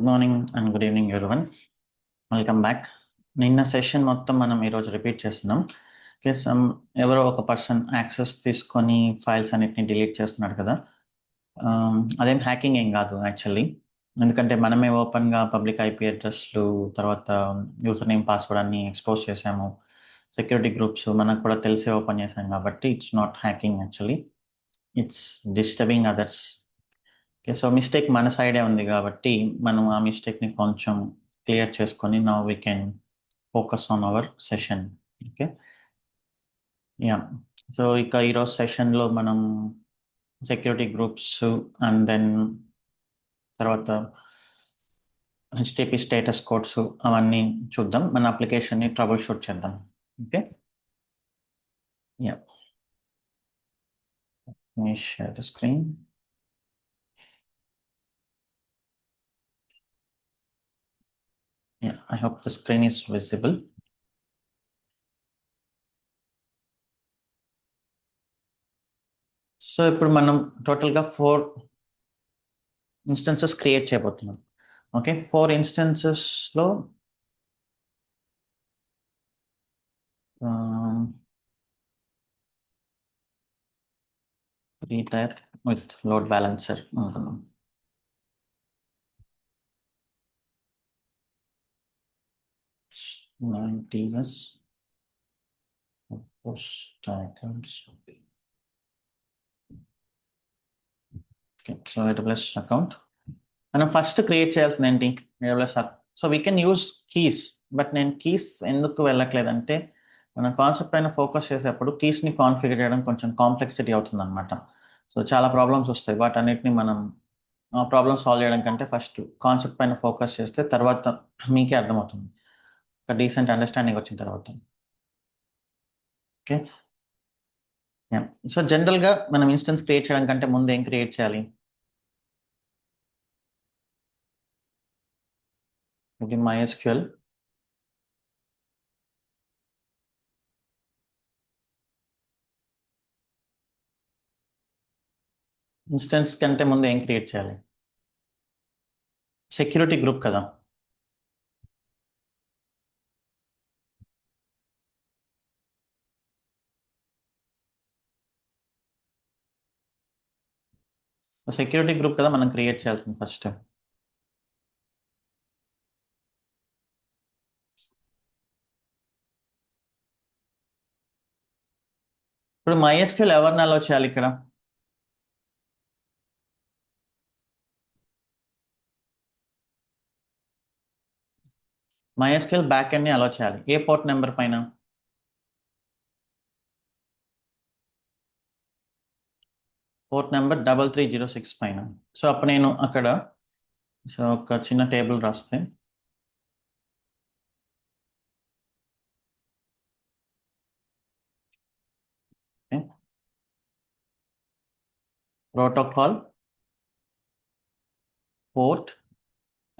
Good morning and good evening everyone. Welcome back. నిన్న session మొత్తం మనం ఈరోజు రిపీట్ చేస్తున్నాం. ఎవరో ఒక పర్సన్ యాక్సెస్ తీసుకొని ఫైల్స్ అన్నిటిని డిలీట్ చేస్తున్నాడు కదా. అదేం హ్యాకింగ్ ఏం కాదు యాక్చువల్లీ. ఎందుకంటే మనమే ఓపెన్గా పబ్లిక్ ఐపీ అడ్రస్లు, తర్వాత యూజర్ నేమ్, పాస్వర్డ్ అన్ని ఎక్స్పోజ్ చేసాము. సెక్యూరిటీ గ్రూప్స్ మనకు కూడా తెలిసే ఓపెన్ చేసాం కాబట్టి it's not hacking actually, it's disturbing others. Okay, so mistake మన సైడే ఉంది కాబట్టి మనం ఆ మిస్టేక్ని కొంచెం క్లియర్ చేసుకొని now we can focus on hour session. Okay, yeah. So ఇక ఈరోజు సెషన్లో మనం సెక్యూరిటీ గ్రూప్స్ అండ్ దెన్ తర్వాత హెచ్టిటిపి స్టేటస్ కోడ్స్ అవన్నీ చూద్దాం. మన అప్లికేషన్ని ట్రబుల్ షూట్ చేద్దాం. Okay, yeah. Me share the screen. Yeah, I hope the screen is visible. So ఇప్పుడు మనం టోటల్గా 4 ఇన్స్టెన్సెస్ క్రియేట్ చేయబోతున్నాం. Okay, 4 ఇన్స్టెన్సెస్లో retire with load balancer అనుకున్నాం. సో AWS అకౌంట్ మనం ఫస్ట్ క్రియేట్ చేయాల్సింది ఏంటి? AWS. So we can use keys, but నేను keys ఎందుకు వెళ్ళట్లేదంటే మన కాన్సెప్ట్ పైన ఫోకస్ చేసేటప్పుడు కీస్ని కాన్ఫిగర్ చేయడం కొంచెం కాంప్లెక్సిటీ అవుతుంది అనమాట. సో చాలా ప్రాబ్లమ్స్ వస్తాయి. వాటన్నిటిని మనం ప్రాబ్లమ్ సాల్వ్ చేయడం కంటే ఫస్ట్ కాన్సెప్ట్ పైన ఫోకస్ చేస్తే తర్వాత మీకే అర్థమవుతుంది, ఒక డీసెంట్ అండర్స్టాండింగ్ వచ్చిన తర్వాత. ఓకే, సో జనరల్గా మనం ఇన్స్టెన్స్ క్రియేట్ చేయడం కంటే ముందు ఏం క్రియేట్ చేయాలి? ఇది MySQL. ఇన్స్టెన్స్ కంటే ముందు ఏం క్రియేట్ చేయాలి? సెక్యూరిటీ గ్రూప్ కదా. సెక్యూరిటీ గ్రూప్ కదా మనం క్రియేట్ చేయాల్సింది ఫస్ట్. ఇప్పుడు MySQL ఎవరిని అలౌ చేయాలి ఇక్కడ? MySQL బ్యాక్ ఎండ్ని అలౌ చేయాలి. ఏ పోర్ట్ నెంబర్ పైన? పోర్ట్ నెంబర్ 3306 పైన. సో అప్పుడు నేను అక్కడ సో ఒక చిన్న టేబుల్ రాస్తే protocol, port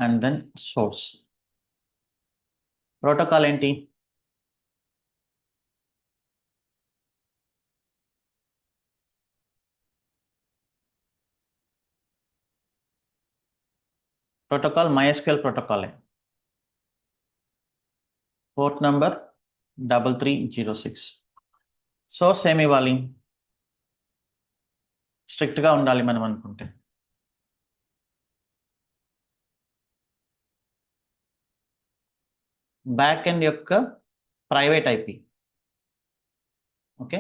and then source. Protocol ఏంటి? ప్రోటోకాల్ MySQL ప్రోటోకాలే. Port number 3306. సోర్స్ ఏమి ఇవ్వాలి? స్ట్రిక్ట్గా ఉండాలి మనం అనుకుంటే. బ్యాక్ ఎండ్ యొక్క ప్రైవేట్ ఐపీ. ఓకే,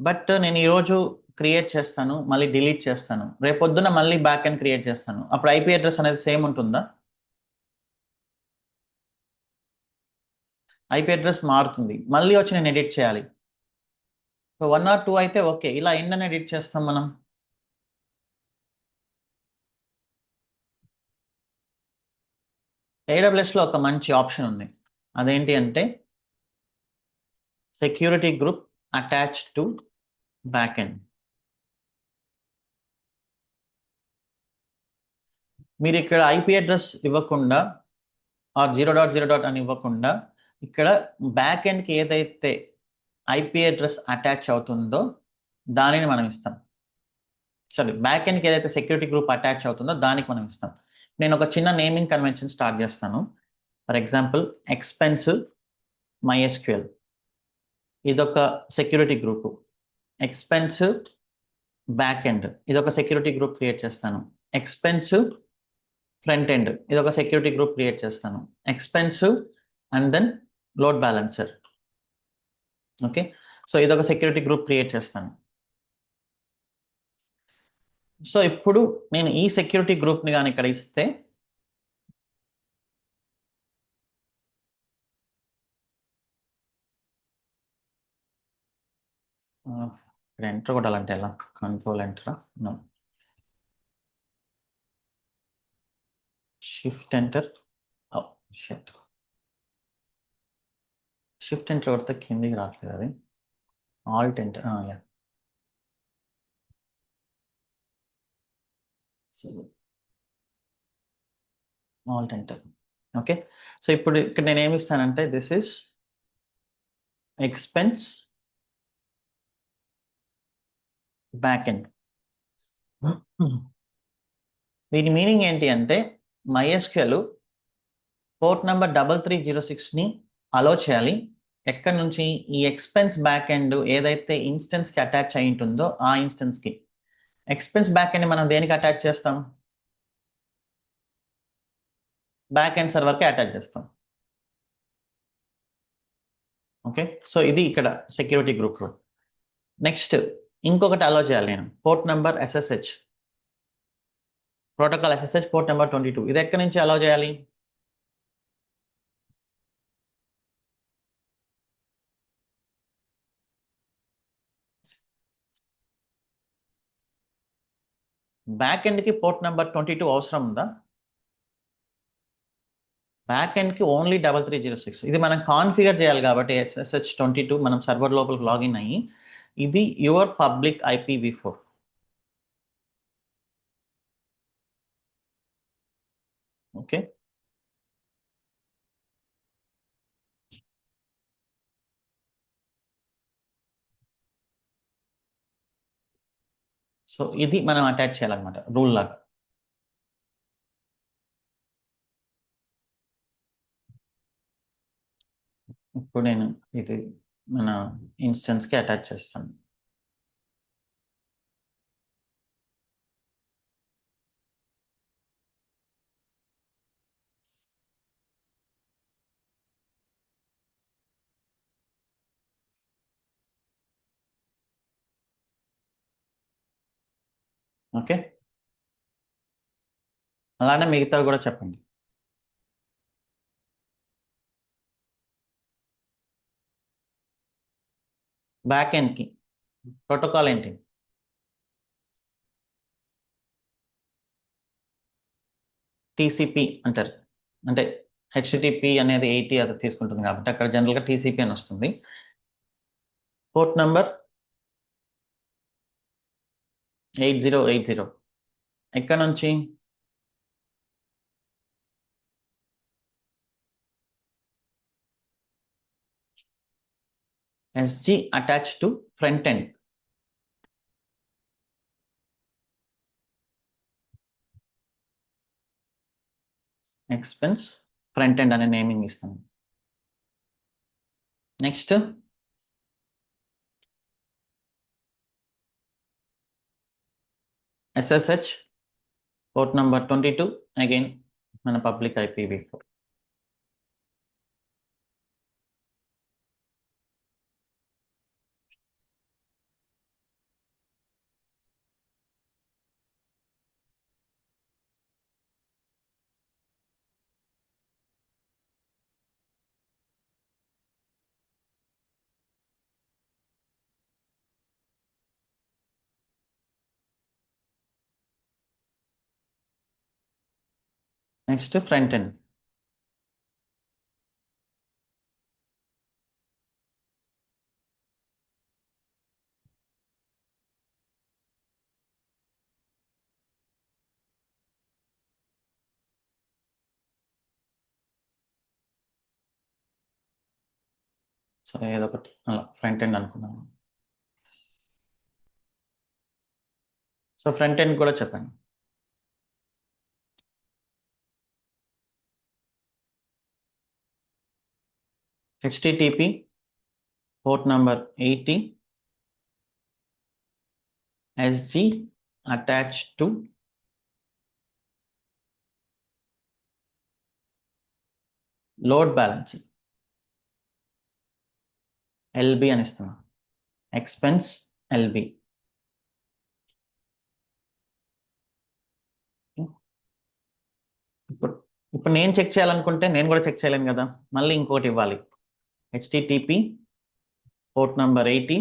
బట్ నేను ఈరోజు క్రియేట్ చేస్తాను, మళ్ళీ డిలీట్ చేస్తాను, రేపొద్దున మళ్ళీ బ్యాక్ ఎండ్ క్రియేట్ చేస్తాను. అప్పుడు ఐపీ అడ్రస్ అనేది సేమ్ ఉంటుందా? ఐపీ అడ్రస్ మారుతుంది, మళ్ళీ వచ్చి నేను ఎడిట్ చేయాలి. సో 1 or 2 అయితే ఓకే, ఇలా ఎన్ని ఎడిట్ చేస్తాం మనం? AWSలో ఒక మంచి ఆప్షన్ ఉంది. అదేంటి అంటే security group attached to back end. మీరు ఇక్కడ ఐపీ అడ్రస్ ఇవ్వకుండా ఆర్ 0.0. అని ఇవ్వకుండా ఇక్కడ బ్యాక్ ఎండ్కి ఏదైతే ఐపీ అడ్రస్ అటాచ్ అవుతుందో దానిని మనం ఇస్తాం. సారీ, బ్యాక్ ఎండ్కి ఏదైతే సెక్యూరిటీ గ్రూప్ అటాచ్ అవుతుందో దానికి మనం ఇస్తాం. నేను ఒక చిన్న నేమింగ్ కన్వెన్షన్ స్టార్ట్ చేస్తాను. ఫర్ ఎగ్జాంపుల్ ఎక్స్పెన్స్ MySQL, ఇదొక security group. Expense back end, ఇదొక సెక్యూరిటీ గ్రూప్ క్రియేట్ చేస్తాను. ఎక్స్పెన్స్ ఫ్రంట్ ఎండ్, ఇదొక సెక్యూరిటీ గ్రూప్ క్రియేట్ చేస్తాను. Expense and then load balancer. Okay, so ఇదొక సెక్యూరిటీ గ్రూప్ క్రియేట్ చేస్తాను. So ఇప్పుడు నేను ఈ సెక్యూరిటీ గ్రూప్ని కానీ ఇక్కడ ఇస్తే ఇక్కడ ఎంటర్ కొట్టాలంటే ఎలా? Control enter, shift enter. Shift enter కొడితే కిందికి రావట్లేదు, అది Alt enter. Yeah, Alt enter. Okay, so ఇప్పుడు ఇక్కడ నేను ఏమి ఇస్తానంటే this is expense back end. దీని మీనింగ్ ఏంటి అంటే MySQL పోర్ట్ నెంబర్ 3306ని అలో చేయాలి. ఎక్కడి నుంచి? ఈ ఎక్స్పెన్స్ బ్యాక్ ఎండ్ ఏదైతే ఇన్స్టెన్స్కి అటాచ్ అయి ఉంటుందో ఆ ఇన్స్టెన్స్కి. ఎక్స్పెన్స్ బ్యాక్ ఎండ్ మనం దేనికి అటాచ్ చేస్తాం? బ్యాక్ ఎండ్ సర్వర్కి అటాచ్ చేస్తాం. ఓకే, సో ఇది ఇక్కడ సెక్యూరిటీ గ్రూప్. నెక్స్ట్ ఇంకొకటి అలో చేయాలి నేను, port number SSH, protocol SSH port number 22. ఇది ఎక్కడి నుంచి అలో చేయాలి? బ్యాక్ ఎండ్కి పోర్ట్ నెంబర్ 22 అవసరం ఉందా? బ్యాక్ ఎండ్కి ఓన్లీ 3306. ఇది మనం కాన్ఫిగర్ చేయాలి కాబట్టి SSH22 మనం సర్వర్ లోపలికి లాగిన్ అయ్యి, ఇది your public IPv4. Okay, so ఇది మనం అటాచ్ చేయాలన్నమాట రూల్ లాగా. ఇప్పుడు నేను ఇది మన ఇన్స్టెన్స్కి అటాచ్ చేస్తాను. ఓకే, అలానే మిగతావి కూడా చెప్పండి. బ్యాక్ ఎండ్కి ప్రోటోకాల్ ఏంటి? TCP అంటారు, అంటే HTTP అనేది 80 అది తీసుకుంటుంది కాబట్టి అక్కడ జనరల్గా TCP అని వస్తుంది. పోర్ట్ నెంబర్ 8080 ఎక్కడ నుంచి? SG attach to front end. Expense front end అనే నేమింగ్ ఇస్తాను. Next SSH port number 22, again మన public IPv4. Next front end. So ఏదో ఒకటి అలా ఫ్రంట్ ఎండ్ అనుకున్నాను. సో ఫ్రంట్ ఎండ్ కూడా చెప్పండి. HTTP port number 80 SG attached to load balancing LB అని ఇస్తున్నా, expense LB. ఇప్పుడు నేను చెక్ చేయాలనుకుంటే నేను కూడా చెక్ చేయలేను కదా, మళ్ళీ ఇంకోటి ఇవ్వాలి. HTTP పోర్ట్ నంబర్ 80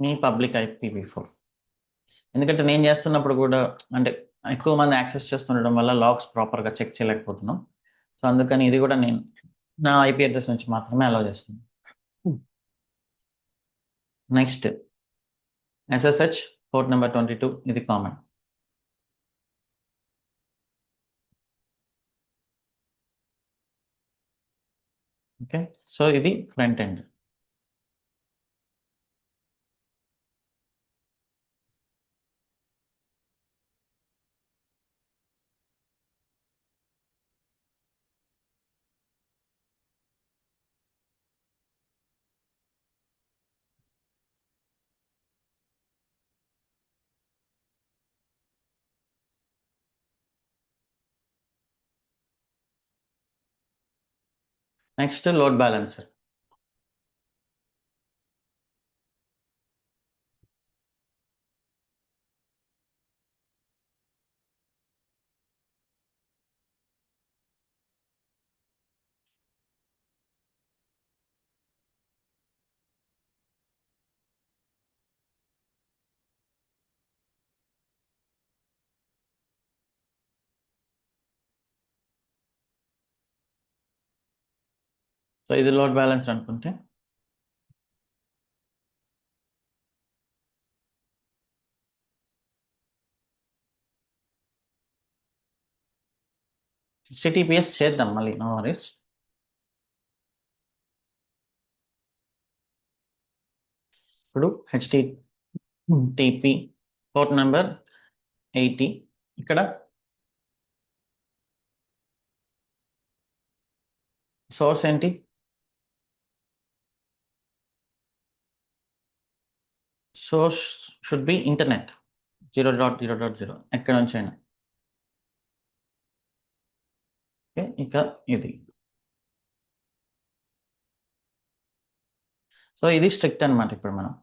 మీ పబ్లిక్ IPv4. ఎందుకంటే నేను చేస్తున్నప్పుడు కూడా అంటే ఎక్కువ మంది యాక్సెస్ చేస్తుండడం వల్ల లాగ్స్ ప్రాపర్గా చెక్ చేయలేకపోతున్నాం. సో అందుకని ఇది కూడా నేను నా IP అడ్రస్ నుంచి మాత్రమే అలౌ చేస్తున్నాను. నెక్స్ట్ SSH పోర్ట్ నెంబర్ 22, ఇది కామన్. ఓకే, సో ఇది front end. Next load balancer. So ఇది లోడ్ బ్యాలెన్సర్ అనుకుంటే HTTPS చేద్దాం మళ్ళీ, నో వరీస్. ఇప్పుడు HTTP పోర్ట్ నెంబర్ 80, ఇక్కడ సోర్స్ ఏంటి? సోర్స్ షుడ్ బి ఇంటర్నెట్ 0.0.0 ఎక్కడ నుంచి అయినా. ఓకే, ఇక ఇది. సో ఇది స్ట్రిక్ట్ అనమాట. ఇప్పుడు మనం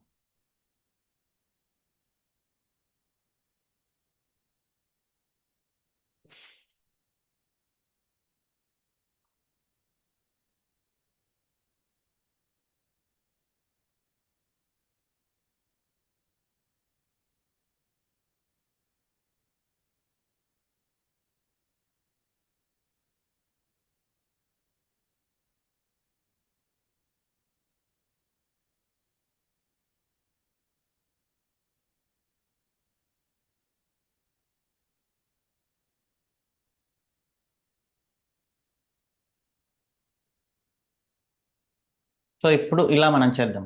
సో ఇప్పుడు ఇలా మనం చేద్దాం.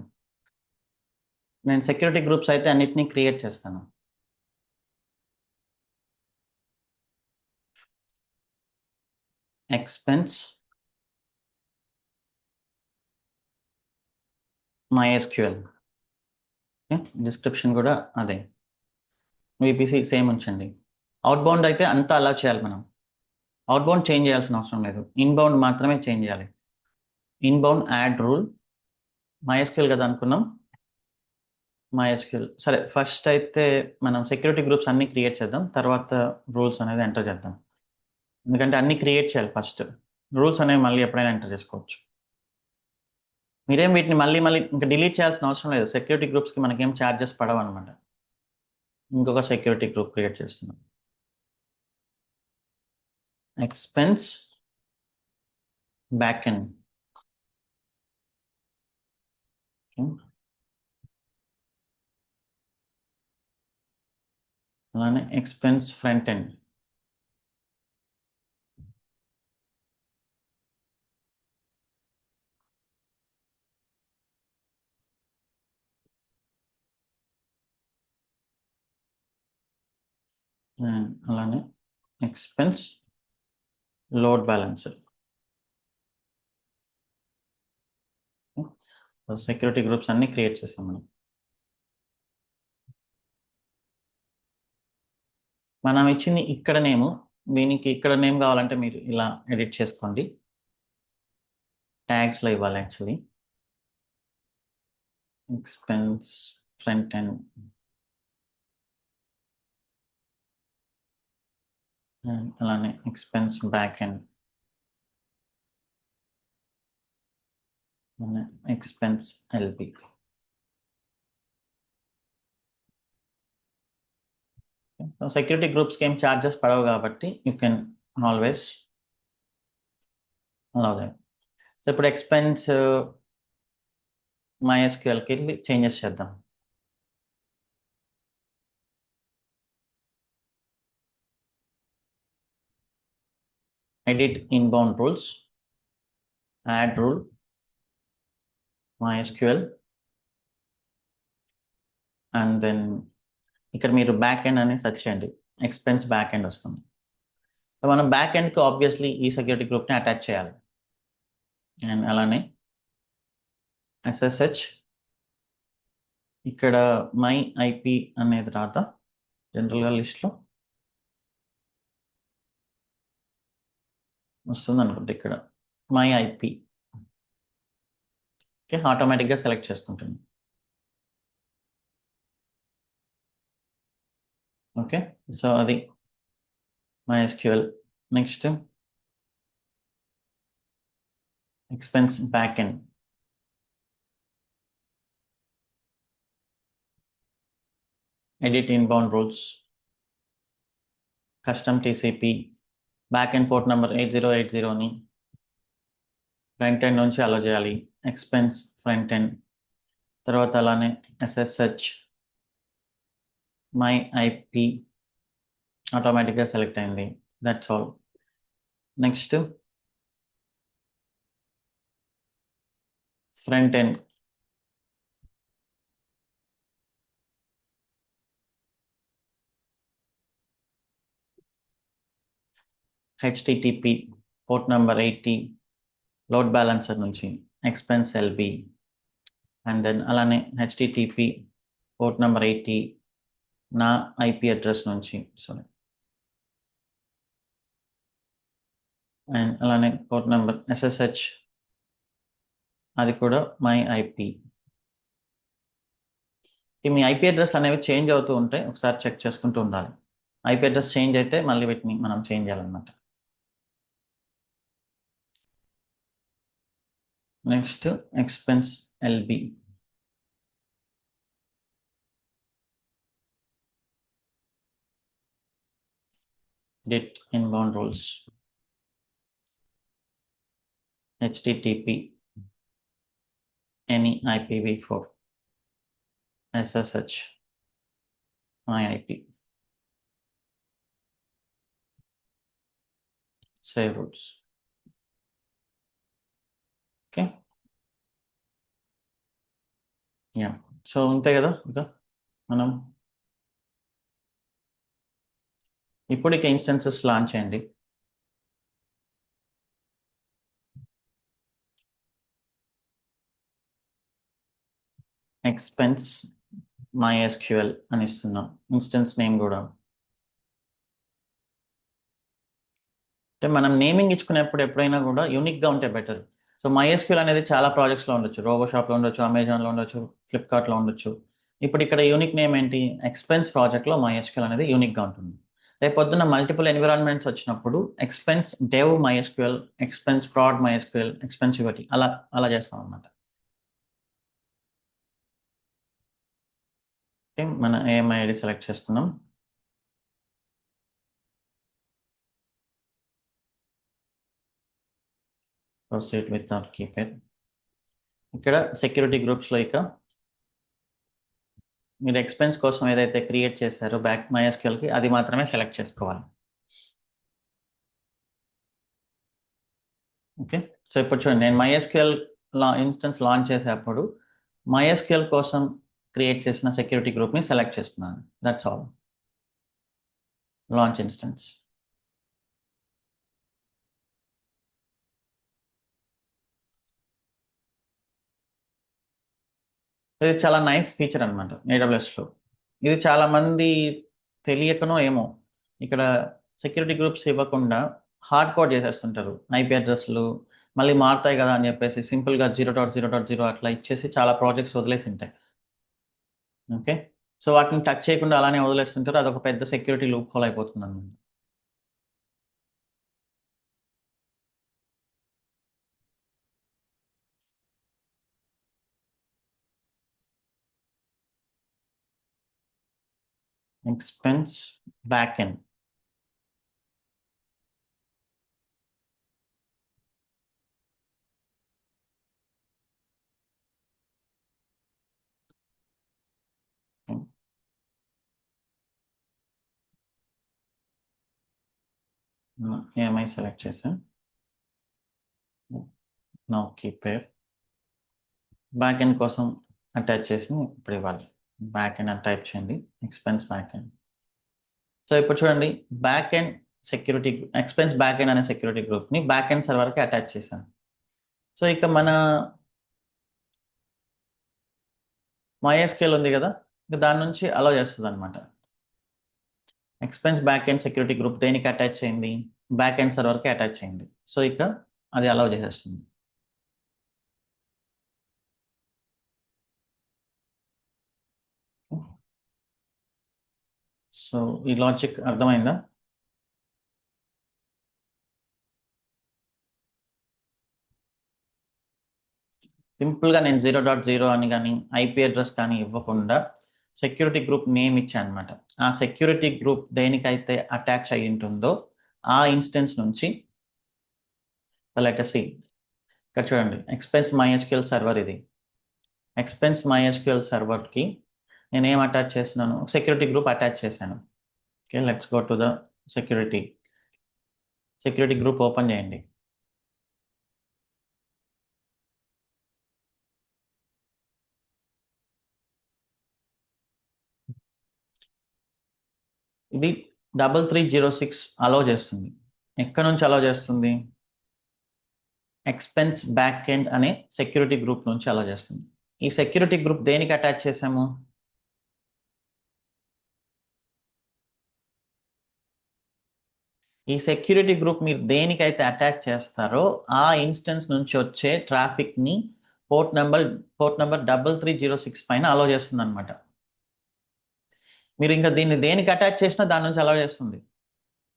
నేను సెక్యూరిటీ గ్రూప్స్ అయితే అన్నిటినీ క్రియేట్ చేస్తాను. ఎక్స్పెన్స్ MySQL, డిస్క్రిప్షన్ కూడా అదే, VPC సేమ్ ఉంచండి. అవుట్బౌండ్ అయితే అంతా అలా చేయాలి మనం. అవుట్బౌండ్ చేంజ్ చేయాల్సిన అవసరం లేదు, ఇన్బౌండ్ మాత్రమే చేంజ్ చేయాలి. ఇన్బౌండ్ యాడ్ రూల్ MySQL కదా అనుకున్నాం. MySQL సరే, ఫస్ట్ అయితే మనం సెక్యూరిటీ గ్రూప్స్ అన్ని క్రియేట్ చేద్దాం, తర్వాత రూల్స్ అనేది ఎంటర్ చేద్దాం. ఎందుకంటే అన్ని క్రియేట్ చేయాలి ఫస్ట్, రూల్స్ అనేవి మళ్ళీ ఎప్పుడైనా ఎంటర్ చేసుకోవచ్చు. మీరేం వీటిని మళ్ళీ మళ్ళీ ఇంకా డిలీట్ చేయాల్సిన అవసరం లేదు. సెక్యూరిటీ గ్రూప్స్కి మనకేం ఛార్జెస్ పడవు అనమాట. ఇంకొక సెక్యూరిటీ గ్రూప్ క్రియేట్ చేస్తున్నాం. ఎక్స్పెన్స్ బ్యాక్ ఎండ్, అలానే ఎక్స్పెన్స్ ఫ్రంట్ ఎండ్. అలానే expense load balancer. Security groups అన్ని క్రియేట్ చేసాం మనం. మనం ఇచ్చింది ఇక్కడ నేమ్, దీనికి ఇక్కడ నేమ్ కావాలంటే మీరు ఇలా ఎడిట్ చేసుకోండి. ట్యాగ్స్లో ఇవ్వాలి యాక్చువల్లీ. ఎక్స్పెన్స్ ఫ్రంట్ ఎండ్ అలానే expense back end, expense LB. Security గ్రూప్స్కి ఏం ఛార్జెస్ పడవు కాబట్టి you can always allow them. ఇప్పుడు ఎక్స్పెన్స్ MySQLకి వెళ్ళి చేంజెస్ చేద్దాం. Edit inbound rules, add rule, MySQL, and then ఇక్కడ మీరు బ్యాక్ ఎండ్ అని సెర్చ్ చేయండి, ఎక్స్పెన్స్ బ్యాక్ ఎండ్ వస్తుంది. సో మనం బ్యాక్ ఎండ్కి ఆబ్వియస్లీ ఈ సెక్యూరిటీ గ్రూప్ని అటాచ్ చేయాలి. అండ్ అలానే SSH, ఇక్కడ మై ఐపీ అనేది రాదా జనరల్గా లిస్ట్లో వస్తుంది అనుకుంటే, ఇక్కడ మై ఐపీ. ఓకే, ఆటోమేటిక్గా సెలెక్ట్ చేసుకుంటుంది. ఓకే, సో అది MySQL. Next expense back end. Edit inbound rules, custom TCP, back end port number 8080ని ఫ్రంట్ ఎండ్ నుంచి అలో చేయాలి. ఎక్స్పెన్స్ ఫ్రంట్ ఎండ్, తర్వాత అలానే SSH మై ఐపీ ఆటోమేటిక్గా సెలెక్ట్ అయింది. That's all. Next front end, HTTP port number 80 load balancer నుంచి expense LB, and then అలానే HTTP port number 80 నా ఐపీ అడ్రస్ నుంచి, సారీ, అండ్ అలానే పోర్ట్ నెంబర్ SSH అది కూడా మై ఐపీ. మీ ఐపీ అడ్రస్లు అనేవి చేంజ్ అవుతూ ఉంటాయి, ఒకసారి చెక్ చేసుకుంటూ ఉండాలి. ఐపీ అడ్రస్ చేంజ్ అయితే మళ్ళీ వీటిని మనం చేంజ్ చేయాలన్నమాట. Next expense LB, edit inbound rules, HTTP any IPv4, SSH my IP, save routes. Okay, yeah, so అంతే కదా. ఇంకా మనం ఇప్పుడు ఇక ఇన్స్టెన్సెస్ లాంచ్ చేయండి. ఎక్స్పెన్స్ MySQL అని ఇస్తున్నాం, ఇన్స్టెన్స్ నేమ్ కూడా. అంటే మనం నేమింగ్ ఇచ్చుకునేప్పుడు ఎప్పుడైనా కూడా యూనిక్గా ఉంటే బెటర్. సో MySQL అనేది చాలా ప్రాజెక్ట్స్లో ఉండొచ్చు, రోబోషాప్లో ఉండొచ్చు, అమెజాన్లో ఉండొచ్చు, ఫ్లిప్కార్ట్లో ఉండొచ్చు. ఇప్పుడు ఇక్కడ యూనిక్ నేమ్ ఏంటి, ఎక్స్పెన్స్ ప్రాజెక్ట్లో MySQL అనేది యూనిక్గా ఉంటుంది. రేపు పొద్దున్న మల్టిపుల్ ఎన్విరాన్మెంట్స్ వచ్చినప్పుడు expense dev MySQL, expense prod MySQL, expense UT అలా అలా చేస్తాం అన్నమాట. ఓకే, మన AMI ID సెలెక్ట్ చేసుకున్నాం. Proceed with or keypad. ఇక్కడ సెక్యూరిటీ గ్రూప్స్లో ఇక మీరు ఎక్స్పెన్స్ కోసం ఏదైతే క్రియేట్ చేశారో బ్యాక్ MySQLకి అది మాత్రమే సెలెక్ట్ చేసుకోవాలి. ఓకే, సో ఇప్పుడు చూడండి, నేను MySQL ఇన్స్టెన్స్ లాంచ్ చేసేటప్పుడు MySQL కోసం క్రియేట్ చేసిన సెక్యూరిటీ గ్రూప్ని సెలెక్ట్ చేస్తున్నాను. That's all. Launch instance. ఇది చాలా నైస్ ఫీచర్ అనమాట ఏడబ్ల్యూఎస్లో. ఇది చాలా మంది తెలియకనో ఏమో ఇక్కడ సెక్యూరిటీ గ్రూప్స్ ఇవ్వకుండా హార్డ్ కోడ్ చేసేస్తుంటారు. ఐపీ అడ్రస్లు మళ్ళీ మారుతాయి కదా అని చెప్పేసి సింపుల్గా 0.0.0 అట్లా ఇచ్చేసి చాలా ప్రాజెక్ట్స్ వదిలేసి ఉంటాయి. ఓకే, సో వాటిని టచ్ చేయకుండా అలానే వదిలేస్తుంటారు. అదొక పెద్ద సెక్యూరిటీ లూప్ హోల్ అయిపోతుంది అనమాట. Expense back end. AMI select చేసా. నో కీపేర్ బ్యాక్ ఎండ్ కోసం అటాచ్ చేసి ఇప్పుడు ఇవ్వాలి. బ్యాక్ ఎండ్ అని టైప్ చేయండి, ఎక్స్పెన్స్ బ్యాక్ ఎండ్. సో ఇప్పుడు చూడండి, back end security expense back end అనే సెక్యూరిటీ గ్రూప్ని బ్యాక్ ఎండ్ సర్వర్కి అటాచ్ చేశాను. సో ఇక మన MySQL ఉంది కదా, ఇక దాని నుంచి అలౌ చేస్తుంది అనమాట. Expense back end security group దేనికి అటాచ్ అయింది? బ్యాక్ ఎండ్ సర్వర్కి అటాచ్ అయింది. సో ఇక అది అలౌ చేసేస్తుంది. సో ఈ లాజిక్ అర్థమైందా? సింపుల్గా నేను 0.0 అని కానీ ఐపీ అడ్రస్ కానీ ఇవ్వకుండా సెక్యూరిటీ గ్రూప్ నేమ్ ఇచ్చాను అనమాట. ఆ సెక్యూరిటీ గ్రూప్ దేనికైతే అటాచ్ అయి ఉంటుందో ఆ ఇన్స్టెన్స్ నుంచి లెటర్సి ఇక్కడ చూడండి, ఎక్స్పెన్స్ MySQL సర్వర్ ఇది. ఎక్స్పెన్స్ MySQL సర్వర్కి నేను ఏం అటాచ్ చేస్తున్నాను? సెక్యూరిటీ గ్రూప్ అటాచ్ చేశాను. Okay, let's go to the security. Security group open చేయండి. ఇది 3306 అలౌ చేస్తుంది. ఎక్కడ నుంచి అలౌ చేస్తుంది? ఎక్స్పెన్స్ బ్యాక్ ఎండ్ అనే సెక్యూరిటీ గ్రూప్ నుంచి అలౌ చేస్తుంది. ఈ సెక్యూరిటీ గ్రూప్ దేనికి అటాచ్ చేసాము? ఈ సెక్యూరిటీ గ్రూప్ మీరు దేనికైతే అటాచ్ చేస్తారో ఆ ఇన్స్టెన్స్ నుంచి వచ్చే ట్రాఫిక్ని పోర్ట్ నెంబర్ 3306 పైన అలౌ చేస్తుంది అనమాట. మీరు ఇంకా దీన్ని దేనికి అటాచ్ చేసినా దాని నుంచి అలౌ చేస్తుంది.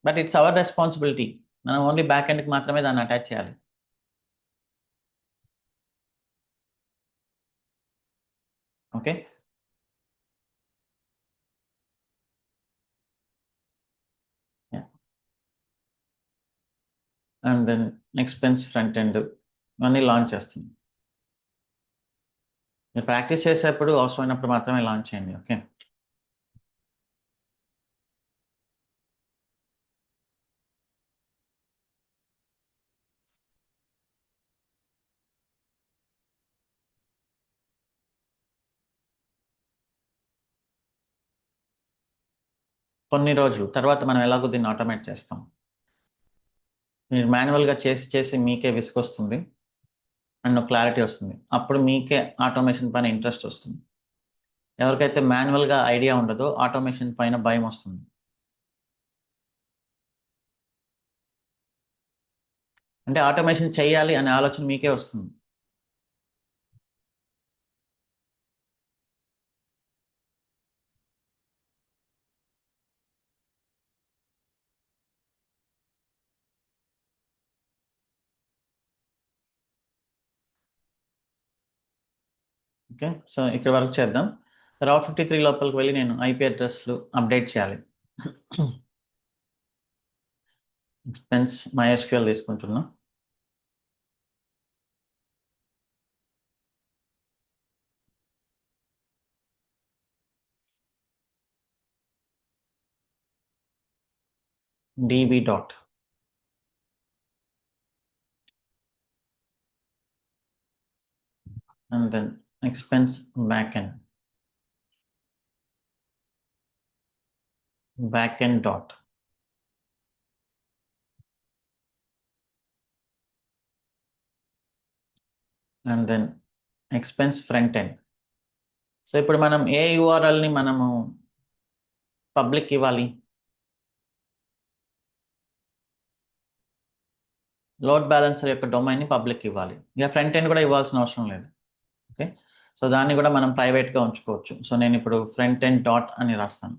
బట్ ఇట్స్ అవర్ రెస్పాన్సిబిలిటీ, మనం ఓన్లీ బ్యాక్ ఎండ్కి మాత్రమే దాన్ని అటాచ్ చేయాలి. Okay, and then expense front end ఇవన్నీ లాంచ్ చేస్తుంది. మీరు ప్రాక్టీస్ చేసేటప్పుడు అవసరమైనప్పుడు మాత్రమే లాంచ్ చేయండి. ఓకే, కొన్ని రోజులు తర్వాత మనం ఎలాగో దీన్ని ఆటోమేట్ చేస్తాం. మీరు మాన్యువల్గా చేసి చేసి మీకే విసుకొస్తుంది అండ్ క్లారిటీ వస్తుంది. అప్పుడు మీకే ఆటోమేషన్ పైన ఇంట్రెస్ట్ వస్తుంది. ఎవరికైతే మాన్యువల్గా ఐడియా ఉండదో ఆటోమేషన్ పైన భయం వస్తుంది. అంటే ఆటోమేషన్ చేయాలి అనే ఆలోచన మీకే వస్తుంది. ఓకే, సో ఇక్కడ వర్క్ చేద్దాం. రౌట్ 53 లోపలికి వెళ్ళి నేను ఐపీ అడ్రస్లు అప్డేట్ చేయాలి. ఎక్స్పెన్స్ MySQL తీసుకుంటున్నా. db dot and then expense backend dot and then expense front end. So ఇప్పుడు మనం ఏ యూఆర్ఎల్ని మనము పబ్లిక్ ఇవ్వాలి? లోడ్ బ్యాలెన్సర్ యొక్క డొమైన్ని పబ్లిక్ ఇవ్వాలి. ఇక ఫ్రంట్ ఎండ్ కూడా ఇవ్వాల్సిన అవసరం లేదు. ఓకే, సో దాన్ని కూడా మనం ప్రైవేట్గా ఉంచుకోవచ్చు. సో నేను ఇప్పుడు ఫ్రంట్ ఎండ్ డాట్ అని రాస్తాను.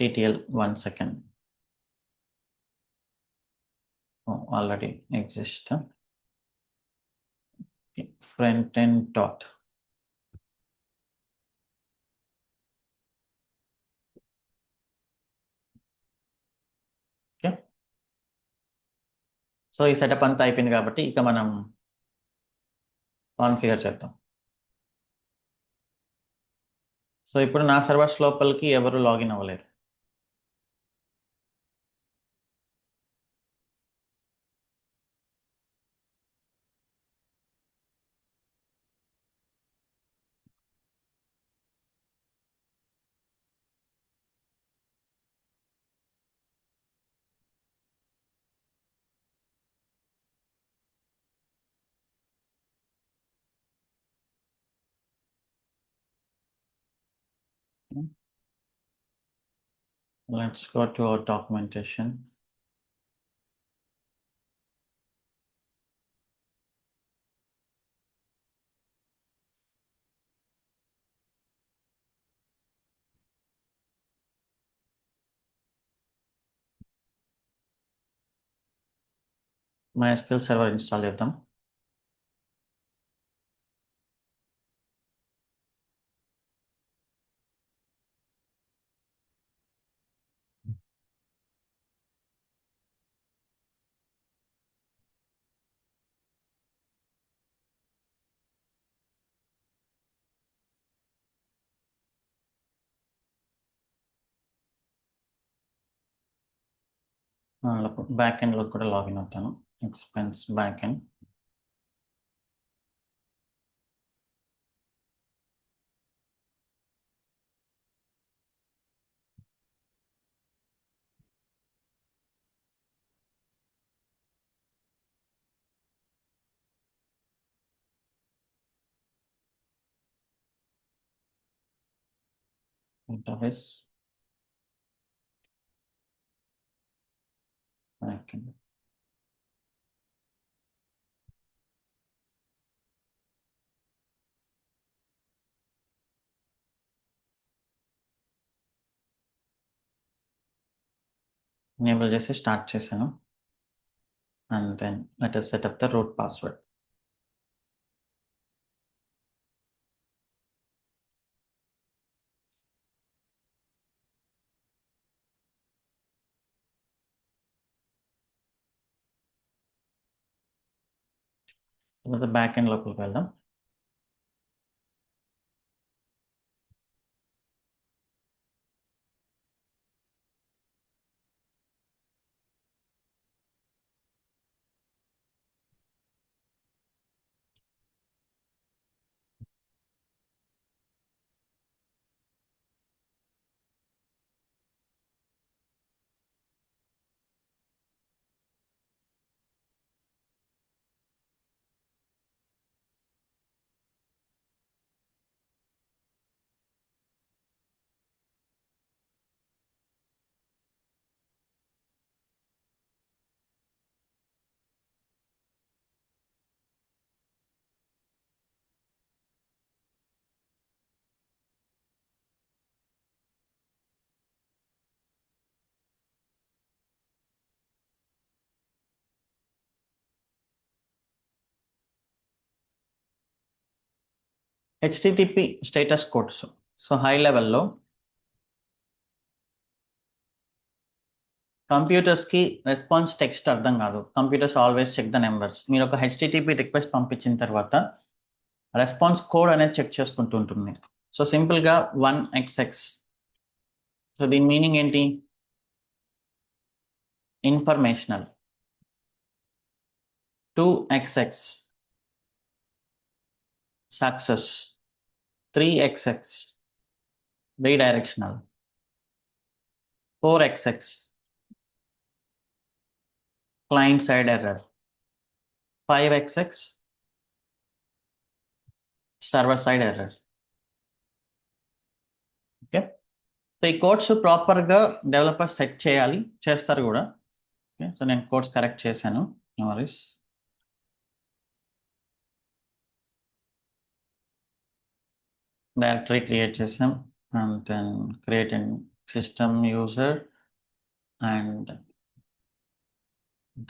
TTL 1 second already exist. Front end dot okay. So ఈ సెటప్ అంతా అయిపోయింది కాబట్టి ఇక మనం కాన్ఫిగర్ చేద్దాం. సో ఇప్పుడు నా సర్వర్స్ లోపలికి ఎవరు లాగిన్ అవ్వలేరు. Let's go to our documentation. MySQL server install చేద్దాం. బ్యాక్ ఎండ్లో కూడా లాగిన్ అవుతాను. Expense back end. Database back end. Enable చేసి స్టార్ట్ చేశాను. And then let us set up the root password. తర్వాత బ్యాక్ ఎండ్ లోపలికి వెళ్దాం. HTTP status codes. So high లెవెల్లో కంప్యూటర్స్కి రెస్పాన్స్ టెక్స్ట్ అర్థం కాదు. Computers always check the numbers. మీరు ఒక HTTP రిక్వెస్ట్ పంపించిన తర్వాత రెస్పాన్స్ కోడ్ అనేది చెక్ చేసుకుంటూ ఉంటుంది. సో సింపుల్గా 1xx. సో దీని మీనింగ్ ఏంటి? Informational. 2xx success. 3xx redirectional. 4xx client side error. 5xx server side error. Okay, so ఈ కోడ్స్ ప్రాపర్గా డెవలపర్ సెట్ చేయాలి, చేస్తారు కూడా. ఓకే, సో నేను కోడ్స్ కరెక్ట్ చేశాను. No worries. డైరెక్టరీ క్రియేట్ చేసాం and then create and system user and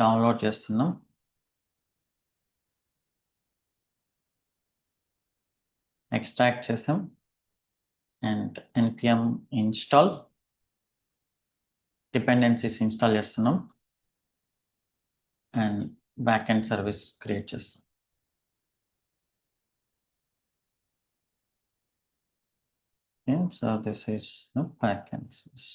download చేస్తున్నాం. Extract చేసాం and npm install dependencies install చేస్తున్నాం and back end service create చేస్తాం. Okay, so this is the back end service.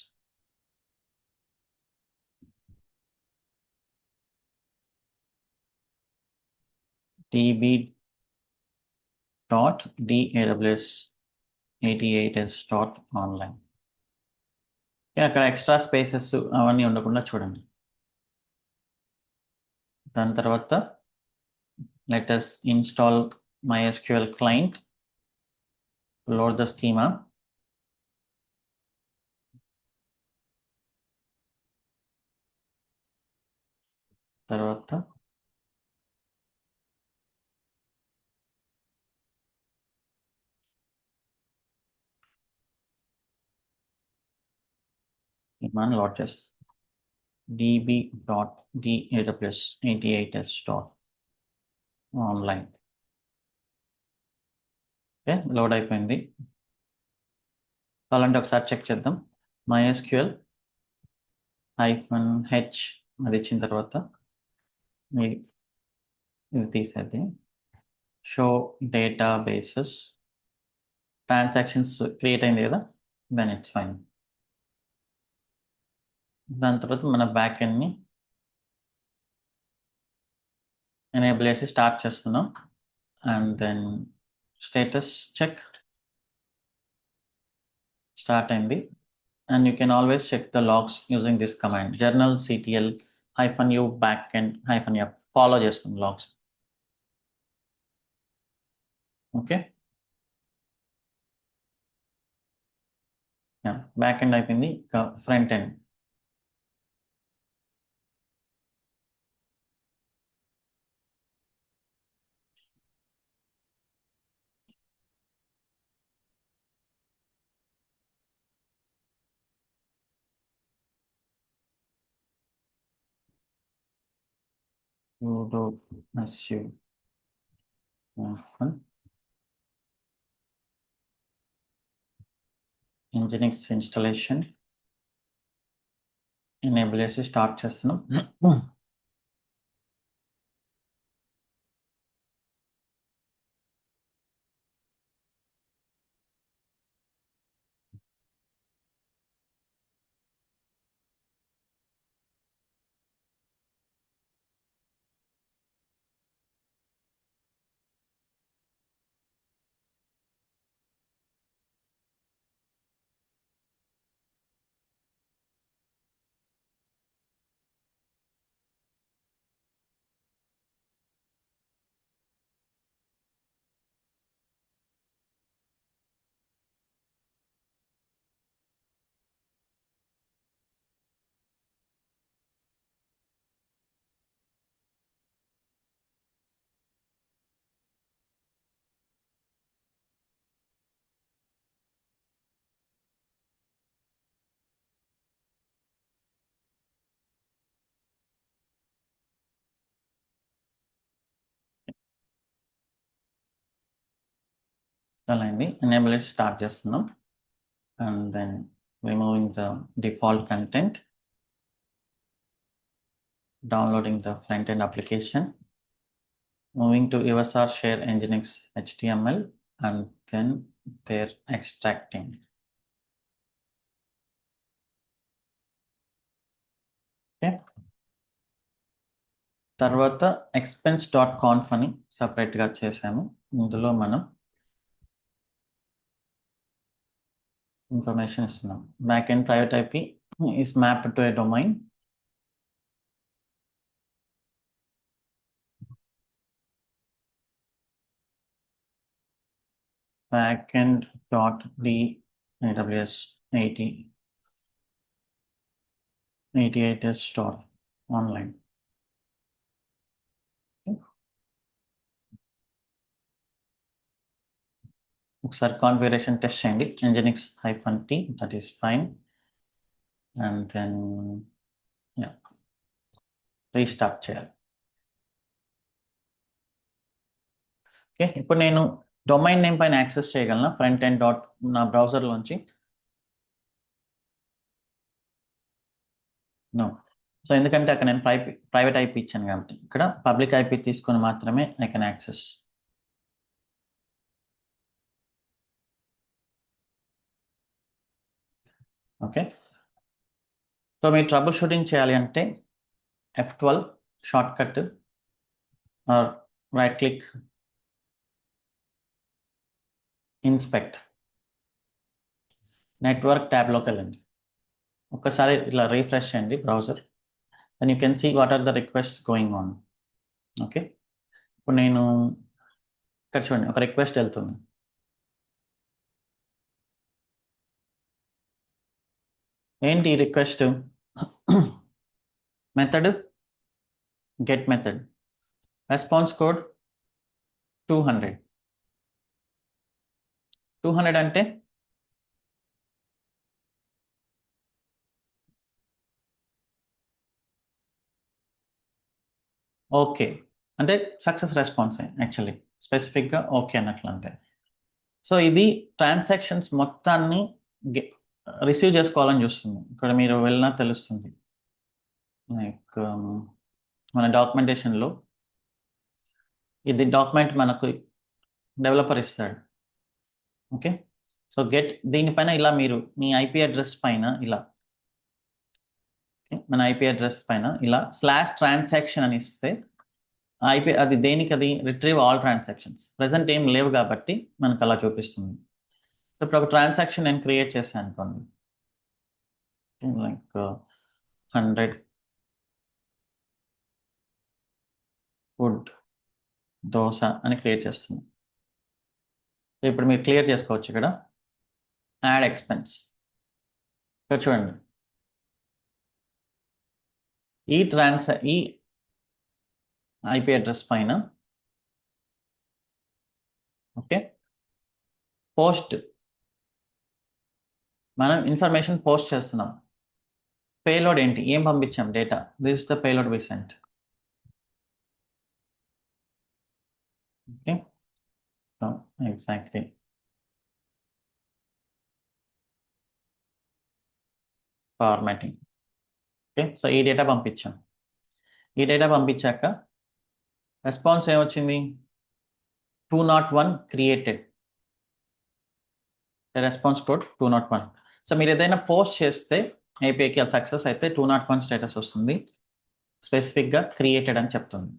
db.daws88s.online. అక్కడ extra spaces అవన్నీ ఉండకుండా చూడండి. దాని తర్వాత let us install MySQL client, load the schema. తర్వాత మనం లోడ్ చేస్తాం db.daws88s.online. ఓకే, లోడ్ అయిపోయింది. అలాంటి ఒకసారి చెక్ చేద్దాం. MySQL -h అది ఇచ్చిన తర్వాత ఇది తీసేది షో డేటాబేసెస్ ట్రాన్సాక్షన్స్ క్రియేట్ అయింది కదా, దెన్ ఇట్స్ ఫైన్. దాని తర్వాత మన బ్యాక్ ఎండ్ని ఎనేబుల్ చేసి స్టార్ట్ చేస్తున్నాం and then status check start అయింది. And you can always check the logs using this command journal ctl -u backend -f follow చేస్తుంది లాగ్స్. ఓకే, బ్యాక్ ఎండ్ అయిపోయింది. Front end sudo su nginx installation enable చేసి start చేస్తున్నాం. అలా అయింది. Enable చేసి start చేస్తున్నాం and then removing the default content, downloading the front-end application, moving to USR share nginx HTML, and then they're extracting. Okay. తర్వాత expense.conf అని సపరేట్గా చేసాము. ఇందులో మనం ఇన్ఫర్మేషన్ ఇస్తున్నాం. Back end private IP is mapped to a domain. backend.d AWS 88 store online. ఒకసారి configuration test చేయండి. nginx -t, that is fine, and then restart చేయాలి. ఓకే, ఇప్పుడు నేను డొమైన్ నేమ్ పైన యాక్సెస్ చేయగలనా ఫ్రంట్ ఎండ్ డాట్ నా బ్రౌజర్లోంచి? No. So ఎందుకంటే అక్కడ నేను ప్రైవేట్ ఐపీ ఇచ్చాను కాబట్టి ఇక్కడ పబ్లిక్ ఐపీ తీసుకొని మాత్రమే I can access. Okay, so మీరు ట్రబుల్ షూటింగ్ చేయాలి అంటే F12 shortcut or right click inspect network ట్యాబ్లోకి వెళ్ళండి. ఒక్కసారి ఇట్లా రీఫ్రెష్ చేయండి browser, and you can see what are the request going on. Okay, ఇప్పుడు నేను ఇక్కడ చూడండి ఒక రిక్వెస్ట్ వెళ్తుంది. ఏంటి request? Method get method, response code 200. 200 అంటే ఓకే, అంటే సక్సెస్ రెస్పాన్స్ యాక్చువల్లీ స్పెసిఫిక్గా ఓకే అన్నట్లు అంతే. సో ఇది ట్రాన్సాక్షన్స్ మొత్తాన్ని రిసీవ్ చేసుకోవాలని చూస్తుంది. ఇక్కడ మీరు వెళ్ళినా తెలుస్తుంది. లైక్ మన డాక్యుమెంటేషన్లో ఇది డాక్యుమెంట్ మనకు డెవలపర్ ఇస్తాడు. ఓకే, సో గెట్ దీనిపైన ఇలా మీరు మీ ఐపీ అడ్రస్ పైన ఇలా మన ఐపీ అడ్రస్ పైన ఇలా /transaction అని ఇస్తే ఐపీ అది దేనికి అది రిట్రీవ్ ఆల్ ట్రాన్సాక్షన్స్. ప్రజెంట్ ఏం లేవు కాబట్టి మనకు అలా చూపిస్తుంది. ఇప్పుడు ఒక ట్రాన్సాక్షన్ నేను క్రియేట్ చేశాను అనుకోండి, లైక్ 100 ఫుడ్ దోశ అని క్రియేట్ చేస్తుంది. ఇప్పుడు మీరు క్లియర్ చేసుకోవచ్చు. ఇక్కడ యాడ్ ఎక్స్పెన్స్, ఇక్కడ చూడండి ఈ ఐపీ అడ్రస్ పైన ఓకే పోస్ట్ మనం ఇన్ఫర్మేషన్ పోస్ట్ చేస్తున్నాం. పేలోడ్ ఏంటి, ఏం పంపించాం data, this is the payload we sent. Okay, so exactly formatting. Okay, so ఈ డేటా పంపించాం. ఈ డేటా పంపించాక రెస్పాన్స్ ఏమొచ్చింది? 201 క్రియేటెడ్, రెస్పాన్స్ కోడ్ 201. సో మీరు ఏదైనా పోస్ట్ చేస్తే ఏపీకి అది సక్సెస్ అయితే 201 స్టేటస్ వస్తుంది, స్పెసిఫిక్గా క్రియేటెడ్ అని చెప్తుంది.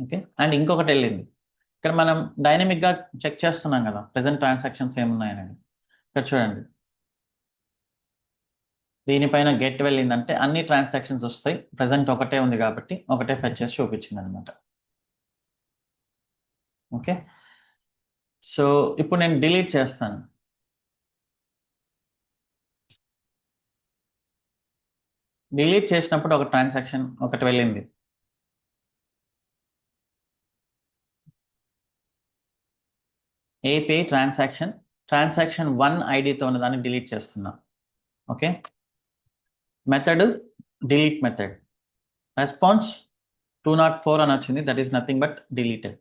ఓకే, అండ్ ఇంకొకటి వెళ్ళింది. ఇక్కడ మనం డైనమిక్గా చెక్ చేస్తున్నాం కదా ప్రెసెంట్ ట్రాన్సాక్షన్స్ ఏమున్నాయనేది. ఇక్కడ చూడండి దీనిపైన గెట్ వెళ్ళిందంటే అన్ని ట్రాన్సాక్షన్స్ వస్తాయి. ప్రెసెంట్ ఒకటే ఉంది కాబట్టి ఒకటే ఫెచ్ చేసి చూపించింది అనమాట. ఓకే, సో ఇప్పుడు నేను డిలీట్ చేస్తాను. డిలీట్ చేసినప్పుడు ఒక ట్రాన్సాక్షన్ ఒకటి వెళ్ళింది. ఏపీఐ ట్రాన్సాక్షన్ 1 ఐడితో ఉన్న దాన్ని డిలీట్ చేస్తున్నా. Okay, method delete method, response 204 అని వచ్చింది, that is nothing but deleted.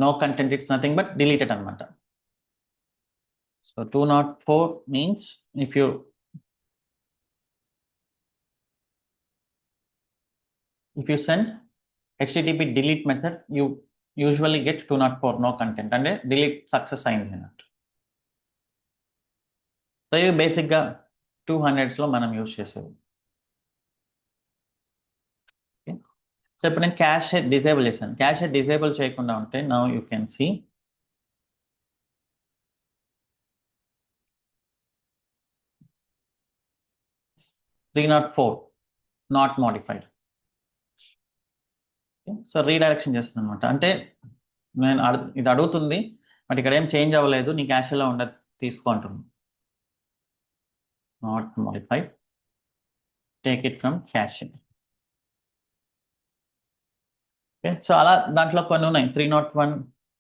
No content, it's nothing but deleted అనమాట. So 204 means if you send http delete method, you usually get 204 no content, అంటే delete success అయింది అన్నట్టు. So ఇవి బేసిక్గా 200లో మనం use చేసేది. సో ఇప్పుడు నేను క్యాష్ డిజేబుల్ చేశాను. క్యాష్ డిజేబుల్ చేయకుండా ఉంటే now you can see 304 not modified. So redirection చేస్తుంది అనమాట. అంటే ఇది అడుగుతుంది, బట్ ఇక్కడ ఏం చేంజ్ అవ్వలేదు, నీ క్యాష్లో ఉండదు తీసుకో అంటుంది. Not modified, take it from cash. Okay, so అలా దాంట్లో కొన్ని ఉన్నాయి. 301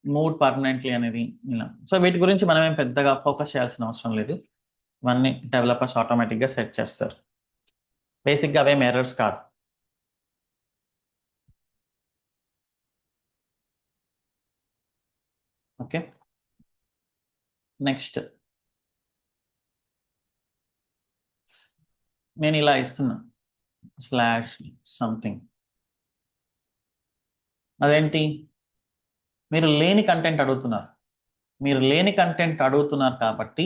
మూడ్ పర్మనెంట్లీ అనేది ఇలా. సో వీటి గురించి మనం ఏం పెద్దగా ఫోకస్ చేయాల్సిన అవసరం లేదు, ఇవన్నీ డెవలపర్స్ ఆటోమేటిక్గా సెట్ చేస్తారు. బేసిక్గా అవేం ఎర్రర్స్ కాదు. ఓకే, నెక్స్ట్ నేను ఇలా ఇస్తున్నా స్లాష్ సంథింగ్. అదేంటి, మీరు లేని కంటెంట్ అడుగుతున్నారు. మీరు లేని కంటెంట్ అడుగుతున్నారు కాబట్టి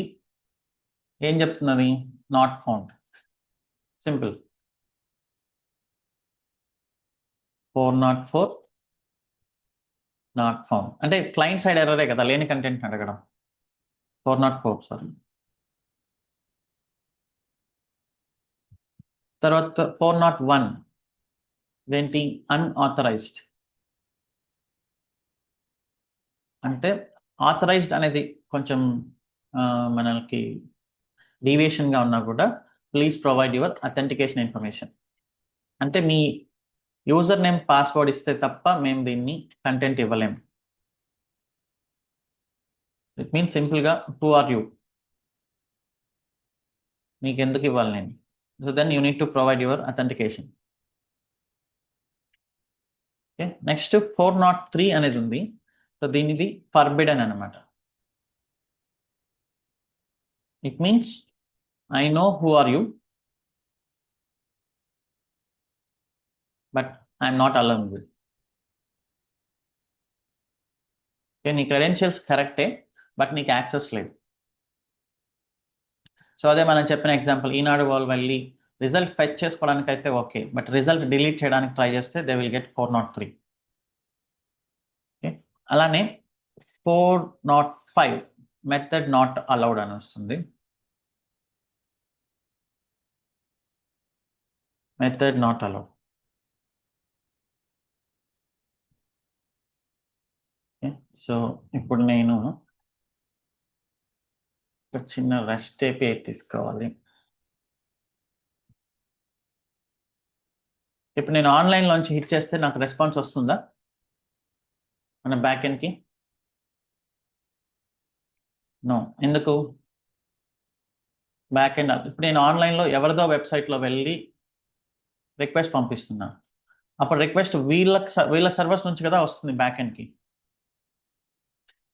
ఏం చెప్తున్నది, not found. Simple. 404 not found అంటే క్లయింట్ సైడ్ ఎర్రరే కదా, లేని కంటెంట్ అడగడం. 404 సారీ. తర్వాత 401 ఇదేంటి, అన్ఆథరైజ్డ్. అంటే ఆథరైజ్డ్ అనేది కొంచెం మనకి డీవియేషన్గా ఉన్నా కూడా please provide your authentication information. అంటే మీ యూజర్ నేమ్ పాస్వర్డ్ ఇస్తే తప్ప మేము దీన్ని కంటెంట్ ఇవ్వలేము. ఇట్ మీన్స్ సింపుల్గా హూ ఆర్ యూ, మీకు ఎందుకు ఇవ్వాలి నేను. So then you need to provide your authentication. Okay, next 403 అనేది ఉంది. సో దీనిది ఫర్బిడన్ అనమాట. It means I know who are you but I'm not allowed with. నీ క్రెడెన్షియల్స్ కరెక్టే, బట్ నీకు యాక్సెస్ లేదు. సో అదే మనం చెప్పిన ఎగ్జాంపుల్, ఈనాడు వాళ్ళు వెళ్ళి రిజల్ట్ ఫెచ్ చేసుకోవడానికి అయితే ఓకే, బట్ రిజల్ట్ డిలీట్ చేయడానికి ట్రై చేస్తే దే విల్ గెట్ 403. ఓకే, అలానే 405 మెథడ్ నాట్ అలౌడ్ అని వస్తుంది. Method not allowed. సో ఇప్పుడు నేను ఒక చిన్న రెస్ట్ API తీసుకోవాలి. ఇప్పుడు నేను ఆన్లైన్లోంచి హిట్ చేస్తే నాకు రెస్పాన్స్ వస్తుందా మన బ్యాక్ ఎండ్కి? నో. ఎందుకు? బ్యాక్ ఎండ్ ఇప్పుడు నేను ఆన్లైన్లో ఎవరిదో వెబ్సైట్లో వెళ్ళి రిక్వెస్ట్ పంపిస్తున్నా, అప్పుడు రిక్వెస్ట్ వీళ్ళ సర్వర్స్ నుంచి కదా వస్తుంది బ్యాక్ ఎండ్కి.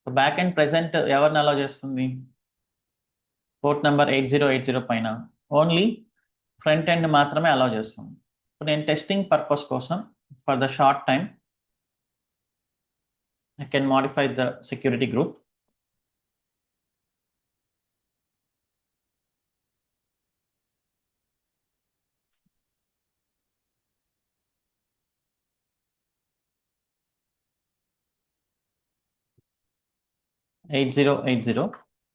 బ్యాక్ ఎండ్ ప్రెసెంట్ ఎవరిని అలౌ చేస్తుంది, పోర్ట్ నెంబర్ 8080 పైన ఓన్లీ ఫ్రంట్ ఎండ్ మాత్రమే అలౌ చేస్తుంది. ఇప్పుడు నేను టెస్టింగ్ పర్పస్ కోసం for the short time I can modify the security group.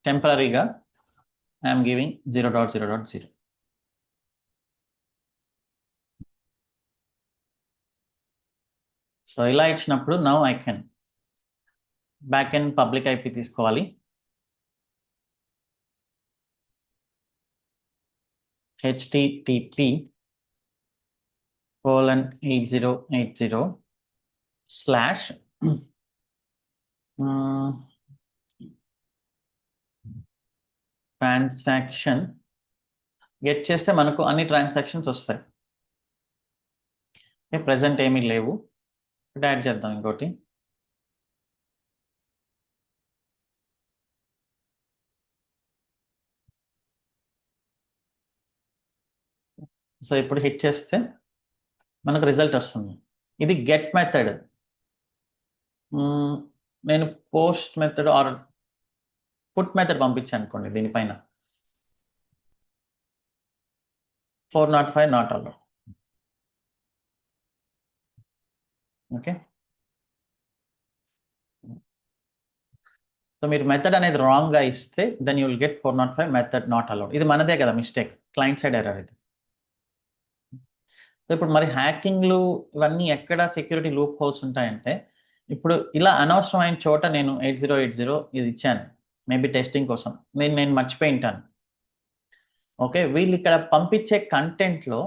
టెంపరీగా I am giving 0.0.0. సో ఇలా ఇచ్చినప్పుడు now I can back end public IP తీసుకోవాలి. http:// ట్రాన్సాక్షన్ గెట్ చేస్తే మనకు అన్ని ట్రాన్సాక్షన్స్ వస్తాయి. ప్రెసెంట్ ఏమీ లేవు, యాడ్ చేద్దాం ఇంకోటి. సో ఇప్పుడు హిట్ చేస్తే మనకు రిజల్ట్ వస్తుంది. ఇది గెట్ మెథడ్. నేను post method or put method పంపించాను అనుకోండి, దీనిపైన 405 నాట్ అలౌడ్. ఓకే, సో మీరు మెథడ్ అనేది రాంగ్గా ఇస్తే then you will get 405 method not allowed. ఇది మనదే కదా మిస్టేక్, క్లయింట్ సైడ్ ఎర్రర్ ఇది. సో ఇప్పుడు మరి హ్యాకింగ్లు ఇవన్నీ ఎక్కడ సెక్యూరిటీ లూప్ హోల్స్ ఉంటాయంటే, ఇప్పుడు ఇలా అనవసరమైన చోట నేను 8080 ఇది ఇచ్చాను, మేబీ టెస్టింగ్ కోసం. నేను మర్చిపోయి ఉంటాను. ఓకే, వీళ్ళు ఇక్కడ పంపించే కంటెంట్లో